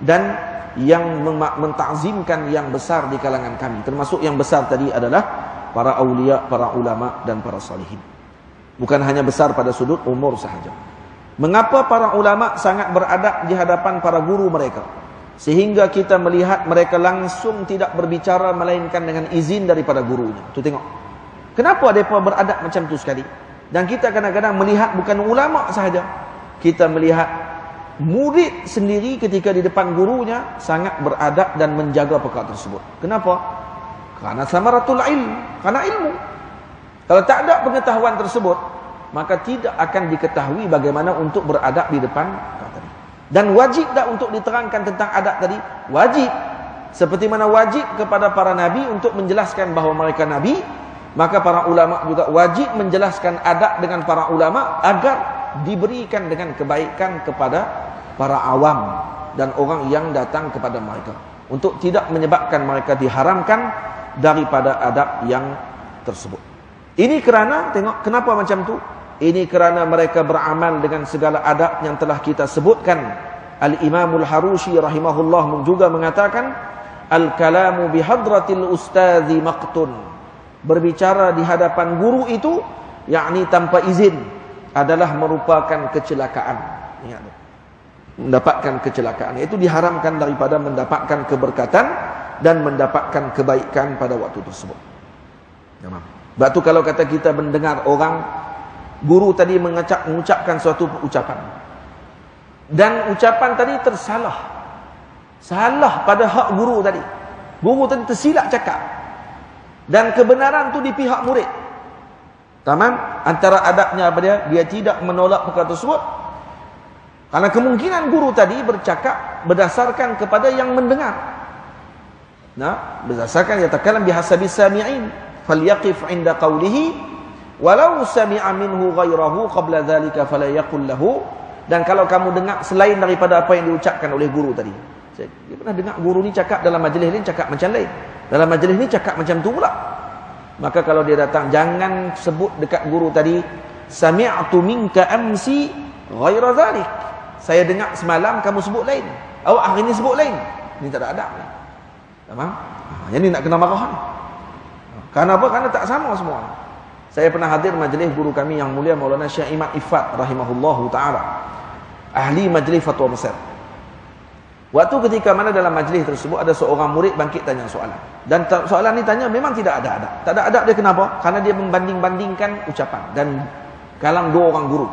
dan yang mentakzimkan yang besar di kalangan kami. Termasuk yang besar tadi adalah para aulia, para ulama dan para salihin. Bukan hanya besar pada sudut umur sahaja. Mengapa para ulama sangat beradab di hadapan para guru mereka? Sehingga kita melihat mereka langsung tidak berbicara melainkan dengan izin daripada gurunya. Tu tengok. Kenapa mereka beradab macam tu sekali? Dan kita kadang-kadang melihat bukan ulama sahaja. Kita melihat murid sendiri ketika di depan gurunya sangat beradab dan menjaga perkara tersebut. Kenapa? Kerana samaratul ilm, kerana ilmu. Kalau tak ada pengetahuan tersebut, maka tidak akan diketahui bagaimana untuk beradab di depan tadi. Dan wajib tak untuk diterangkan tentang adab tadi? Wajib. Seperti mana wajib kepada para nabi untuk menjelaskan bahawa mereka nabi, maka para ulama juga wajib menjelaskan adab dengan para ulama agar diberikan dengan kebaikan kepada para awam dan orang yang datang kepada mereka, untuk tidak menyebabkan mereka diharamkan daripada adab yang tersebut. Ini kerana, tengok kenapa macam tu? Ini kerana mereka beramal dengan segala adab yang telah kita sebutkan. Al-Imamul Harushi rahimahullah juga mengatakan, al-kalamu bihadratil ustadzi maqtun. Berbicara di hadapan guru itu, yakni tanpa izin, adalah merupakan kecelakaan. Ingat, mendapatkan kecelakaan. Itu diharamkan daripada mendapatkan keberkatan dan mendapatkan kebaikan pada waktu tersebut. Sebab tu kalau kata kita mendengar orang, guru tadi mengucapkan suatu ucapan, dan ucapan tadi tersalah, salah pada hak guru tadi, guru tadi tersilap cakap, dan kebenaran tu di pihak murid. Tamam? Antara adabnya apa dia? Dia tidak menolak perkara tersebut, karena kemungkinan guru tadi bercakap berdasarkan kepada yang mendengar. Nah, berdasarkan yatakalam bihasabi sami'in, falyaqif 'inda qawlihi walau sami'a minhu ghairahu qabla dhalika fala yaqul lahu. Dan kalau kamu dengar selain daripada apa yang diucapkan oleh guru tadi, saya pernah dengar guru ni cakap dalam majlis ni cakap macam lain, dalam majlis ni cakap macam tu pula, maka kalau dia datang, jangan sebut dekat guru tadi, sami'tu minka amsi ghaira dhalik, saya dengar semalam kamu sebut lain, awak hari ni sebut lain. Ini tak ada adab ni. Faham? Yang ni nak kena marah ni. Kerana apa? Kerana tak sama semua. Saya pernah hadir majlis guru kami yang mulia Maulana Syekh Imad Ifat rahimahullahu taala, ahli majlis fatwa Mesir. Waktu ketika mana dalam majlis tersebut ada seorang murid bangkit tanya soalan, dan soalan ni tanya memang tidak ada adab. Tak ada adab dia kenapa? Karena dia membanding-bandingkan ucapan dan kalam dua orang guru.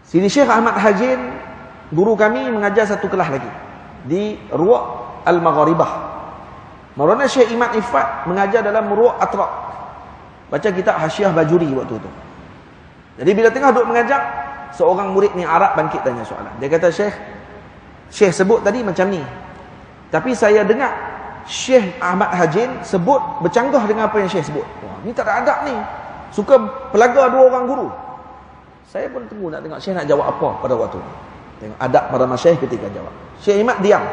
Sini Syekh Ahmad Hajin, guru kami, mengajar satu kelas lagi di Ruwa' Al-Magharibah. Maulana Syekh Imad Ifat mengajar dalam Ruwa' Atraq. Baca kitab Hasyiah Bajuri waktu tu. Jadi bila tengah duduk mengajar, seorang murid ni Arab bangkit tanya soalan. Dia kata, Syekh sebut tadi macam ni, tapi saya dengar Syekh Ahmad Hajin sebut bercanggah dengan apa yang Syekh sebut. Wah, ni tak ada adab ni, suka pelaga dua orang guru. Saya pun tunggu nak tengok Syekh nak jawab apa pada waktu ni. Tengok adab para masyayikh ketika jawab. Syekh Imad diam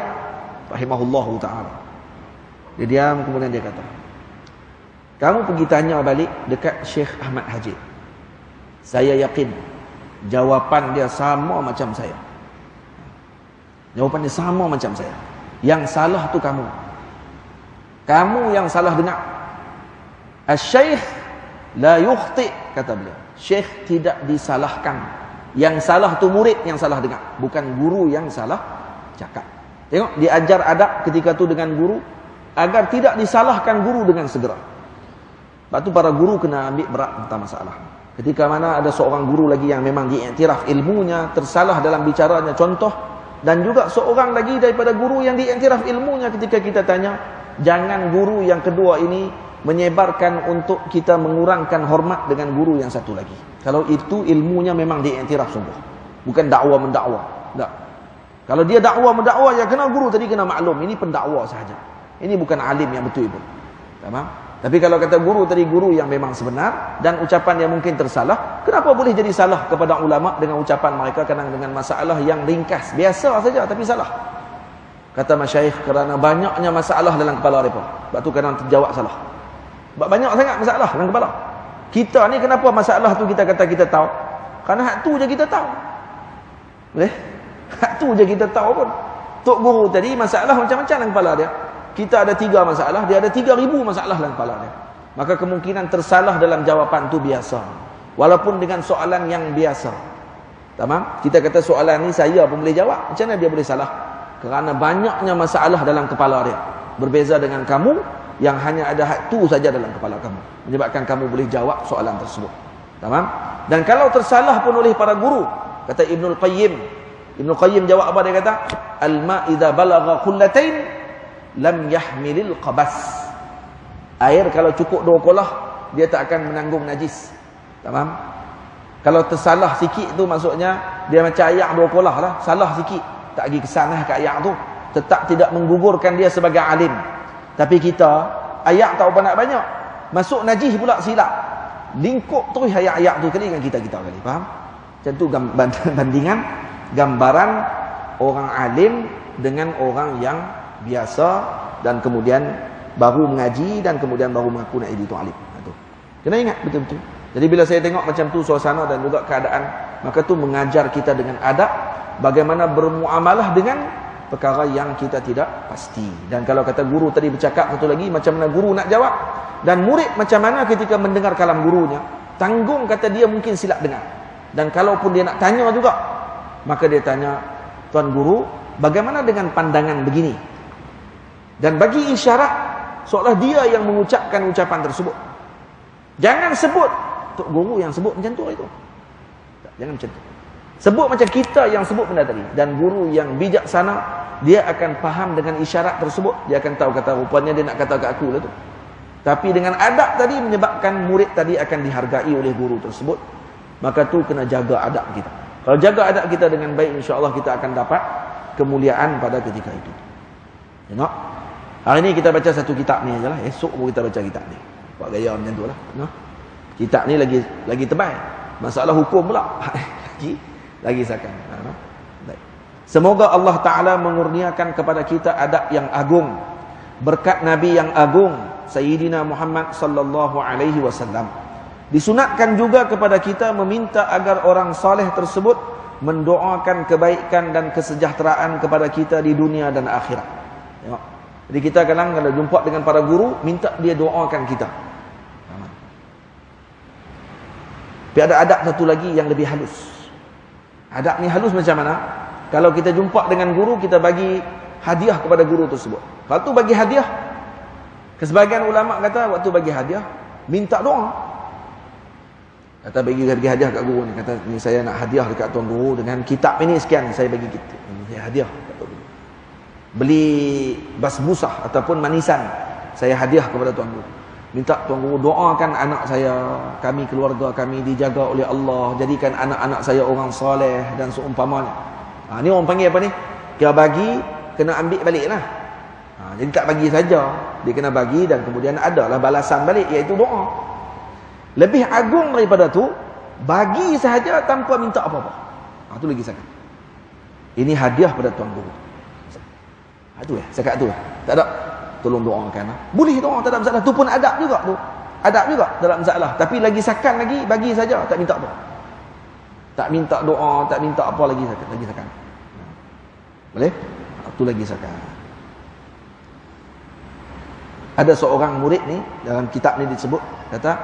rahimahullahu ta'ala. Dia diam, kemudian dia kata, kamu pergi tanya balik dekat Syekh Ahmad Hajin. Saya yakin jawapan dia sama macam saya. Jawapan dia sama macam saya. Yang salah tu kamu. Kamu yang salah dengar. Asy-Syaikh la yukhti, kata beliau. Syekh tidak disalahkan. Yang salah tu murid yang salah dengar, bukan guru yang salah cakap. Tengok, diajar adab ketika tu dengan guru agar tidak disalahkan guru dengan segera. Sebab tu para guru kena ambil berat tentang masalah. Ketika mana ada seorang guru lagi yang memang diiktiraf ilmunya, tersalah dalam bicaranya, contoh, dan juga seorang lagi daripada guru yang diiktiraf ilmunya, ketika kita tanya, jangan guru yang kedua ini menyebarkan untuk kita mengurangkan hormat dengan guru yang satu lagi. Kalau itu ilmunya memang diiktiraf sungguh, bukan dakwa mendakwa. Tak. Kalau dia dakwa mendakwa, ya kena guru tadi kena maklum, ini pendakwa sahaja. Ini bukan alim yang betul pun. Faham? Tapi kalau kata guru tadi, guru yang memang sebenar dan ucapan yang mungkin tersalah, kenapa boleh jadi salah kepada ulama dengan ucapan mereka kadang dengan masalah yang ringkas, biasa saja tapi salah. Kata masyayikh, kerana banyaknya masalah dalam kepala mereka, sebab tu kadang terjawab salah. Sebab banyak sangat masalah dalam kepala. Kita ni kenapa masalah tu kita kata kita tahu? Kerana hak tu je kita tahu. Boleh? Hak tu je kita tahu pun. Tok guru tadi masalah macam-macam dalam kepala dia. Kita ada 3 masalah, dia ada 3,000 masalah dalam kepala dia. Maka kemungkinan tersalah dalam jawapan tu biasa. Walaupun dengan soalan yang biasa. Tamam? Kita kata soalan ni saya pun boleh jawab. Macam mana dia boleh salah? Kerana banyaknya masalah dalam kepala dia. Berbeza dengan kamu yang hanya ada hak tu saja dalam kepala kamu, menyebabkan kamu boleh jawab soalan tersebut. Tamam? Dan kalau tersalah pun oleh para guru, kata Ibnul Qayyim jawab apa dia kata? Al-ma' idza balagha qullatain lam yahmilil qabas. Air kalau cukup 2 kolah, dia tak akan menanggung najis. Tamam? Kalau tersalah sikit tu maksudnya dia macam ayak 2 kolah lah, salah sikit, tak pergi kesanah kat ayak tu, tetap tidak menggugurkan dia sebagai alim. Tapi kita ayak tak apa nak banyak, masuk najis pula silap, lingkup terus ayak-ayak tu kali dengan kita kali. Faham? Macam tu bandingan gambaran orang alim dengan orang yang biasa dan kemudian baru mengaji dan kemudian baru mengaku nak jadi tu alim. Kena ingat betul-betul. Jadi bila saya tengok macam tu suasana dan juga keadaan, maka tu mengajar kita dengan adab bagaimana bermuamalah dengan perkara yang kita tidak pasti. Dan kalau kata guru tadi bercakap satu lagi, macam mana guru nak jawab, dan murid macam mana ketika mendengar kalam gurunya. Tanggung kata dia mungkin silap dengar. Dan kalaupun dia nak tanya juga, maka dia tanya, Tuan Guru, bagaimana dengan pandangan begini? Dan bagi isyarat seolah dia yang mengucapkan ucapan tersebut. Jangan sebut Tok Guru yang sebut macam tu itu. Jangan macam tu. Sebut macam kita yang sebut benda tadi. Dan guru yang bijaksana, dia akan faham dengan isyarat tersebut. Dia akan tahu kata rupanya dia nak kata kat aku lah tu. Tapi dengan adab tadi menyebabkan murid tadi akan dihargai oleh guru tersebut. Maka tu kena jaga adab kita. Kalau jaga adab kita dengan baik, insya-Allah kita akan dapat kemuliaan pada ketika itu. Tengok. Hari ni kita baca satu kitab ni ajalah. Esok pun kita baca kitab ni. Buat gaya macam tu lah. No? Kitab ni lagi tebal. Masalah hukum pula. lagi sakan. Baik. Semoga Allah Ta'ala mengurniakan kepada kita adab yang agung. Berkat Nabi yang agung, Sayyidina Muhammad sallallahu alaihi wasallam. Disunatkan juga kepada kita meminta agar orang saleh tersebut mendoakan kebaikan dan kesejahteraan kepada kita di dunia dan akhirat. Tengok. Jadi kita kadang kalau jumpa dengan para guru, minta dia doakan kita. Tapi ada adab satu lagi yang lebih halus. Adab ni halus macam mana? Kalau kita jumpa dengan guru, kita bagi hadiah kepada guru tersebut. Kalau tu bagi hadiah, kesebagian ulama kata waktu bagi hadiah, minta doa. Kata bagi hadiah kat guru ni, kata ni saya nak hadiah dekat tuan guru dengan kitab ini sekian, saya bagi kitab. Ini hadiah kat tuan guru. Beli basbusah ataupun manisan, saya hadiah kepada tuan guru. Minta tuan guru doakan anak saya, kami keluarga kami dijaga oleh Allah, jadikan anak-anak saya orang soleh dan seumpamanya. Ni orang panggil apa ni? Kira bagi, kena ambil balik lah. Jadi tak bagi saja, dia kena bagi dan kemudian adalah balasan balik, iaitu doa. Lebih agung daripada tu, bagi sahaja tanpa minta apa-apa. Itu lagi sangat. Ini hadiah pada tuan guru. Itu zakat tu. Tak ada. Tolong doakan. Boleh doa, tak ada masalah. Tu pun adab juga tu. Adab juga, tak ada masalah. Tapi lagi sakan lagi, bagi saja, tak minta apa. Tak minta doa, tak minta apa lagi sakan. Boleh? Itu lagi sakan. Ada seorang murid ni, dalam kitab ni disebut, kata,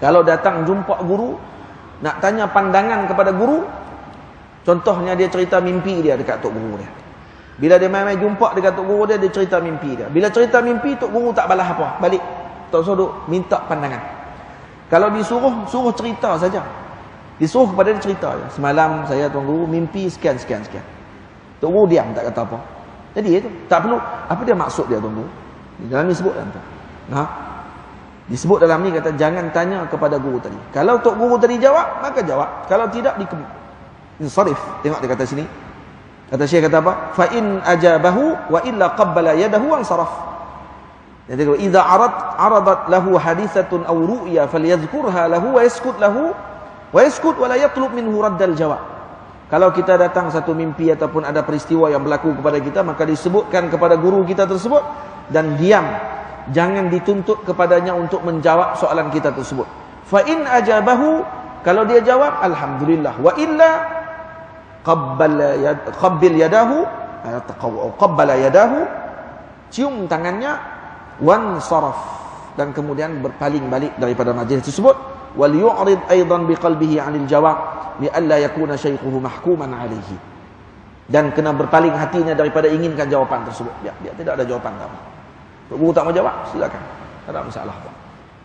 kalau datang jumpa guru, nak tanya pandangan kepada guru, contohnya dia cerita mimpi dia dekat tok guru dia. Bila dia main-main jumpa dekat tok guru dia, dia cerita mimpi dia. Bila cerita mimpi, tok guru tak balas apa. Balik. Tok Sodok minta pandangan. Kalau disuruh, suruh cerita saja. Disuruh kepada dia cerita. Semalam saya tuan guru mimpi sekian. Tok guru diam, tak kata apa. Jadi itu, tak perlu. Apa dia maksud dia tuan guru? Dalam ni sebut dalam tu. Disebut dalam ni kata, jangan tanya kepada guru tadi. Kalau tok guru tadi jawab, maka jawab. Kalau tidak, insarif. Tengok dia kata sini. Kata Syekh kata apa? Fa in ajabahu wa illa qabbala yadahu wa ansaraf. Jadi idza aradat lahu haditsatun aw ru'ya falyadhkurha lahu wa yaskut wa la yatlub minhu raddal jawab. Kalau kita datang satu mimpi ataupun ada peristiwa yang berlaku kepada kita, maka disebutkan kepada guru kita tersebut dan diam. Jangan dituntut kepadanya untuk menjawab soalan kita tersebut. Fa in ajabahu, kalau dia jawab alhamdulillah, wa illa qabbil yadahu atau qabbala yadahu, cium tangannya, wan saraf, dan kemudian berpaling balik daripada majlis tersebut. Wal yu'rid aidan biqalbihi 'anil jawab li alla yakuna shaykhuhu mahkuman 'alaihi, dan kena berpaling hatinya daripada inginkan jawapan tersebut. Biar tidak ada jawapan apa. Guru tak mau jawab, silakan, tak ada masalah apa.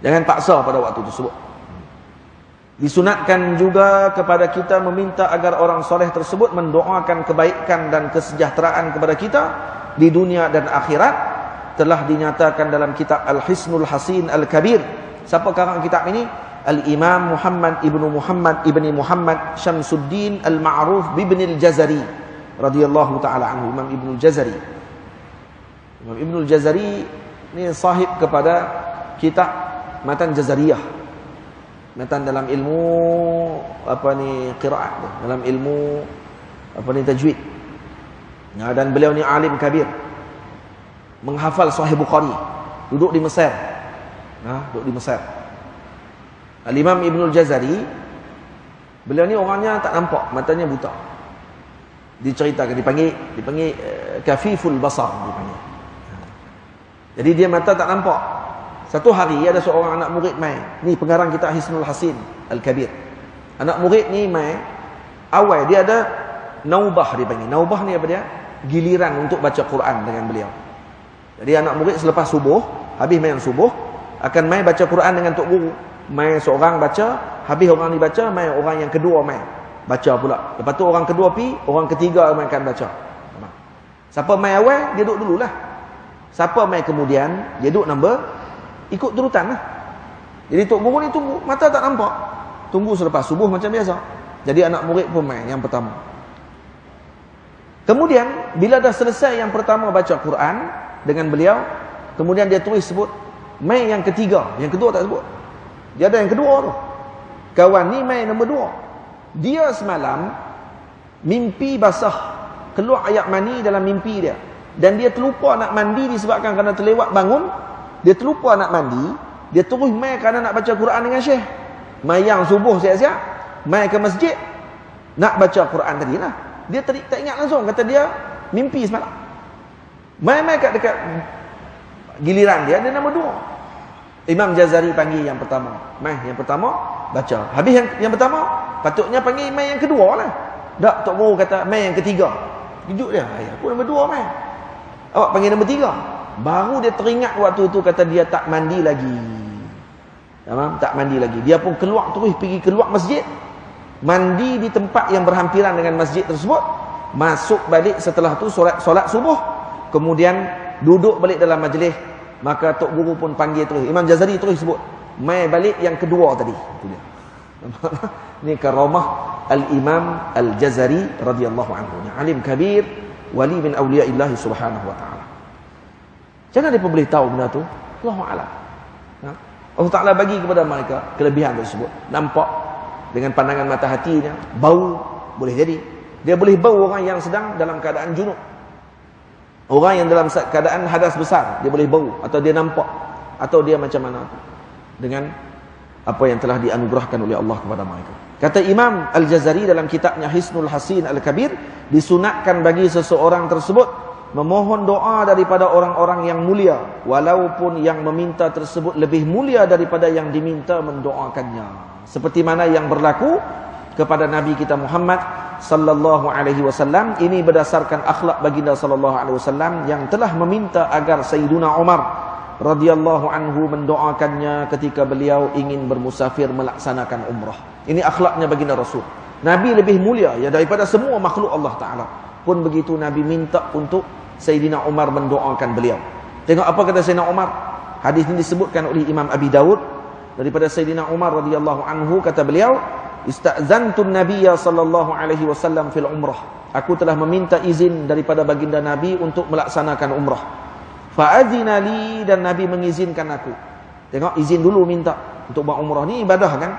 Jangan paksa pada waktu tersebut. Disunatkan juga kepada kita meminta agar orang soleh tersebut mendoakan kebaikan dan kesejahteraan kepada kita di dunia dan akhirat. Telah dinyatakan dalam kitab Al-Hisnul Hasin Al-Kabir. Siapa karang kitab ini? Al-Imam Muhammad ibni Muhammad Syamsuddin Al-Ma'ruf ibn Al-Jazari radhiyallahu ta'ala anhu. Imam Ibn Al-Jazari. Imam Ibn Al-Jazari ini sahib kepada kitab Matan Jazariyah. Matan dalam ilmu qiraat, dalam ilmu tajwid. Dan beliau ni alim kabir. Menghafal Sahih Bukhari. Duduk di Mesir. Duduk di Mesir. Al-Imam Ibnul Jazari, beliau ni orangnya tak nampak, matanya buta. Diceritakan, dipanggil kafiful basar dipanggil. Jadi dia mata tak nampak. Satu hari ada seorang anak murid mai. Ni pengarang kita Hisnul Hasin Al-Kabir. Anak murid ni mai, awal dia ada naubah dipanggil. Naubah ni apa dia? Giliran untuk baca Quran dengan beliau. Jadi anak murid selepas subuh, habis main subuh, akan mai baca Quran dengan tok guru. Mai seorang baca, habis orang ni baca, mai orang yang kedua mai baca pula. Lepas tu orang kedua pi, orang ketiga mai akan baca. Siapa mai awal, dia duduk dululah. Siapa mai kemudian, dia duduk number, ikut turutan lah. Jadi tok guru ni tunggu, mata tak nampak. Tunggu selepas subuh macam biasa. Jadi anak murid pun mai yang pertama. Kemudian bila dah selesai yang pertama baca Quran dengan beliau, kemudian dia tulis sebut mai yang ketiga, yang kedua tak sebut. Dia ada yang kedua tu. Kawan ni mai nombor 2. Dia semalam mimpi basah, keluar ayat mani dalam mimpi dia. Dan dia terlupa nak mandi disebabkan kerana terlewat bangun. Dia terlupa nak mandi, dia terus mai kerana nak baca Quran dengan Syekh. Mai yang subuh siap-siap, mai ke masjid nak baca Quran tadi lah. Dia tak ingat langsung, kata dia mimpi semalam. Mai kat dekat giliran dia nombor 2. Imam Jazari panggil yang pertama. Mai yang pertama baca. Habis yang pertama, patutnya panggil mai yang kedua lah. Tak, tok guru kata mai yang ketiga. Kejut dia. Aku nombor 2 mai. Awak panggil nombor 3. Baru dia teringat waktu tu, kata dia tak mandi lagi. Tamam, tak mandi lagi. Dia pun keluar terus pergi keluar masjid. Mandi di tempat yang berhampiran dengan masjid tersebut. Masuk balik setelah tu solat subuh. Kemudian duduk balik dalam majlis. Maka tok guru pun panggil terus. Imam Jazari terus sebut mai balik yang kedua tadi. Itu dia. Ini karamah Al-Imam Al-Jazari radhiyallahu anhu. Alim kabir, wali min awliyaillah subhanahu wa ta'ala. Jangan dia boleh tahu benda tu. Allahu a'lam. Allah Ta'ala bagi kepada mereka kelebihan tersebut. Nampak dengan pandangan mata hatinya, bau boleh jadi. Dia boleh bau orang yang sedang dalam keadaan junub. Orang yang dalam keadaan hadas besar, dia boleh bau, atau dia nampak, atau dia macam mana dengan apa yang telah dianugerahkan oleh Allah kepada mereka. Kata Imam Al-Jazari dalam kitabnya Hisnul Hasin Al-Kabir, disunatkan bagi seseorang tersebut memohon doa daripada orang-orang yang mulia, walaupun yang meminta tersebut lebih mulia daripada yang diminta mendoakannya. Seperti mana yang berlaku kepada Nabi kita Muhammad sallallahu alaihi wasallam. Ini berdasarkan akhlak baginda sallallahu alaihi wasallam yang telah meminta agar Sayyiduna Umar radhiyallahu anhu mendoakannya ketika beliau ingin bermusafir melaksanakan umrah. Ini akhlaknya baginda Rasul. Nabi lebih mulia ya daripada semua makhluk Allah Ta'ala. Pun begitu Nabi minta untuk Sayyidina Umar mendoakan beliau. Tengok apa kata Sayyidina Umar. Hadis ini disebutkan oleh Imam Abi Dawud daripada Sayyidina Umar radhiyallahu anhu, kata beliau, istazantun nabiyya sallallahu alaihi wasallam fil umrah. Aku telah meminta izin daripada baginda Nabi untuk melaksanakan umrah. Fa adzina li, dan Nabi mengizinkan aku. Tengok, izin dulu minta untuk buat umrah. Ni ibadah kan?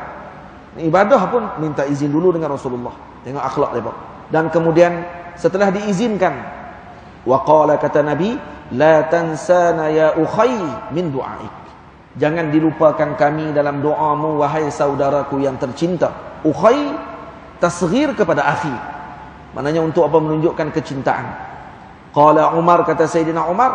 Ni ibadah pun minta izin dulu dengan Rasulullah. Tengok akhlak dia. Dan kemudian setelah diizinkan, wa qala, kata Nabi, la tansana ya ukhay min du'aik. Jangan dilupakan kami dalam doamu wahai saudaraku yang tercinta. Ukhay tasghir kepada akhi. Maknanya untuk apa? Menunjukkan kecintaan. Qala Umar, kata Sayyidina Umar,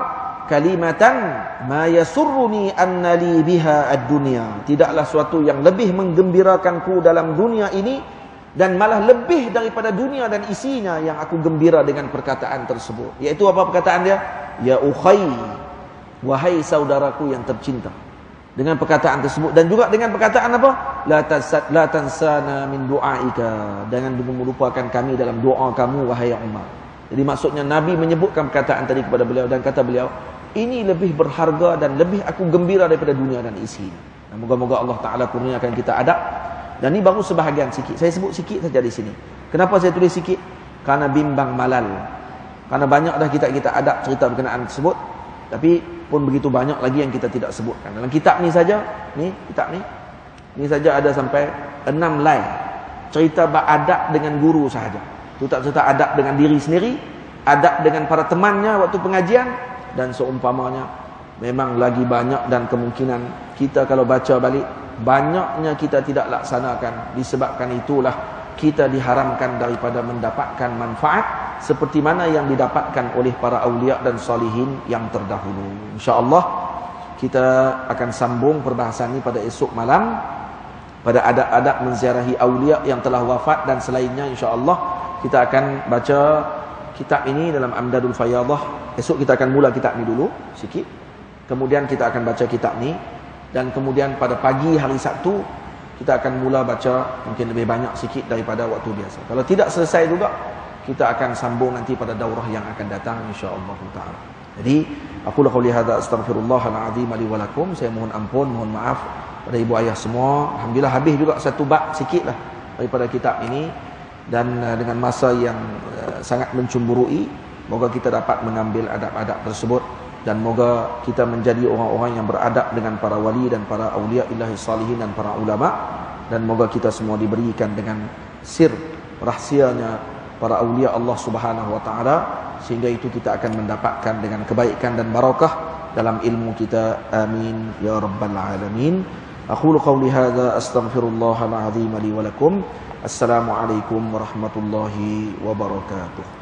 kalimatan ma yasurruni anna li biha ad-dunya. Tidaklah suatu yang lebih menggembirakanku dalam dunia ini, dan malah lebih daripada dunia dan isinya yang aku gembira dengan perkataan tersebut. Iaitu apa perkataan dia? Ya ukhay, wahai saudaraku yang tercinta. Dengan perkataan tersebut, dan juga dengan perkataan apa? La tansana min du'aika. Jangan melupakan kami dalam doa kamu wahai Umar. Jadi maksudnya Nabi menyebutkan perkataan tadi kepada beliau, dan kata beliau, ini lebih berharga dan lebih aku gembira daripada dunia dan isinya. Moga-moga Allah Ta'ala kurniakan kita adab. Dan ini baru sebahagian sikit. Saya sebut sikit saja di sini. Kenapa saya tulis sikit? Karena bimbang malal. Karena banyak dah kita adab cerita berkenaan tersebut. Tapi pun begitu banyak lagi yang kita tidak sebutkan. Dalam kitab ni saja, kitab ni saja ada sampai 6 line cerita beradab dengan guru sahaja. Itu tak cerita adab dengan diri sendiri, adab dengan para temannya waktu pengajian, dan seumpamanya. Memang lagi banyak, dan kemungkinan kita kalau baca balik banyaknya kita tidak laksanakan. Disebabkan itulah kita diharamkan daripada mendapatkan manfaat seperti mana yang didapatkan oleh para awliya dan salihin yang terdahulu. InsyaAllah kita akan sambung perbahasan ini pada esok malam, pada adab-adab menziarahi awliya yang telah wafat dan selainnya. InsyaAllah kita akan baca kitab ini dalam Amdadul Fayadah. Esok kita akan mula kitab ni dulu sikit, kemudian kita akan baca kitab ni, dan kemudian pada pagi hari Sabtu kita akan mula baca mungkin lebih banyak sikit daripada waktu biasa. Kalau tidak selesai juga, kita akan sambung nanti pada daurah yang akan datang insya-Allah taala. Jadi aku qouli hadza astaghfirullahal azim li wa lakum. Saya mohon ampun, mohon maaf pada ibu ayah semua. Alhamdulillah habis juga satu bab sikitlah daripada kitab ini, dan dengan masa yang sangat mencemburui. Moga kita dapat mengambil adab-adab tersebut, dan moga kita menjadi orang-orang yang beradab dengan para wali dan para awliya illahi salihin dan para ulama, dan moga kita semua diberikan dengan sir rahsianya para awliya Allah Subhanahu wa taala, sehingga itu kita akan mendapatkan dengan kebaikan dan barakah dalam ilmu kita. Amin ya rabbal alamin. Aqulu qouli hadza astaghfirullahal azim li wa lakum. Assalamualaikum warahmatullahi wabarakatuh.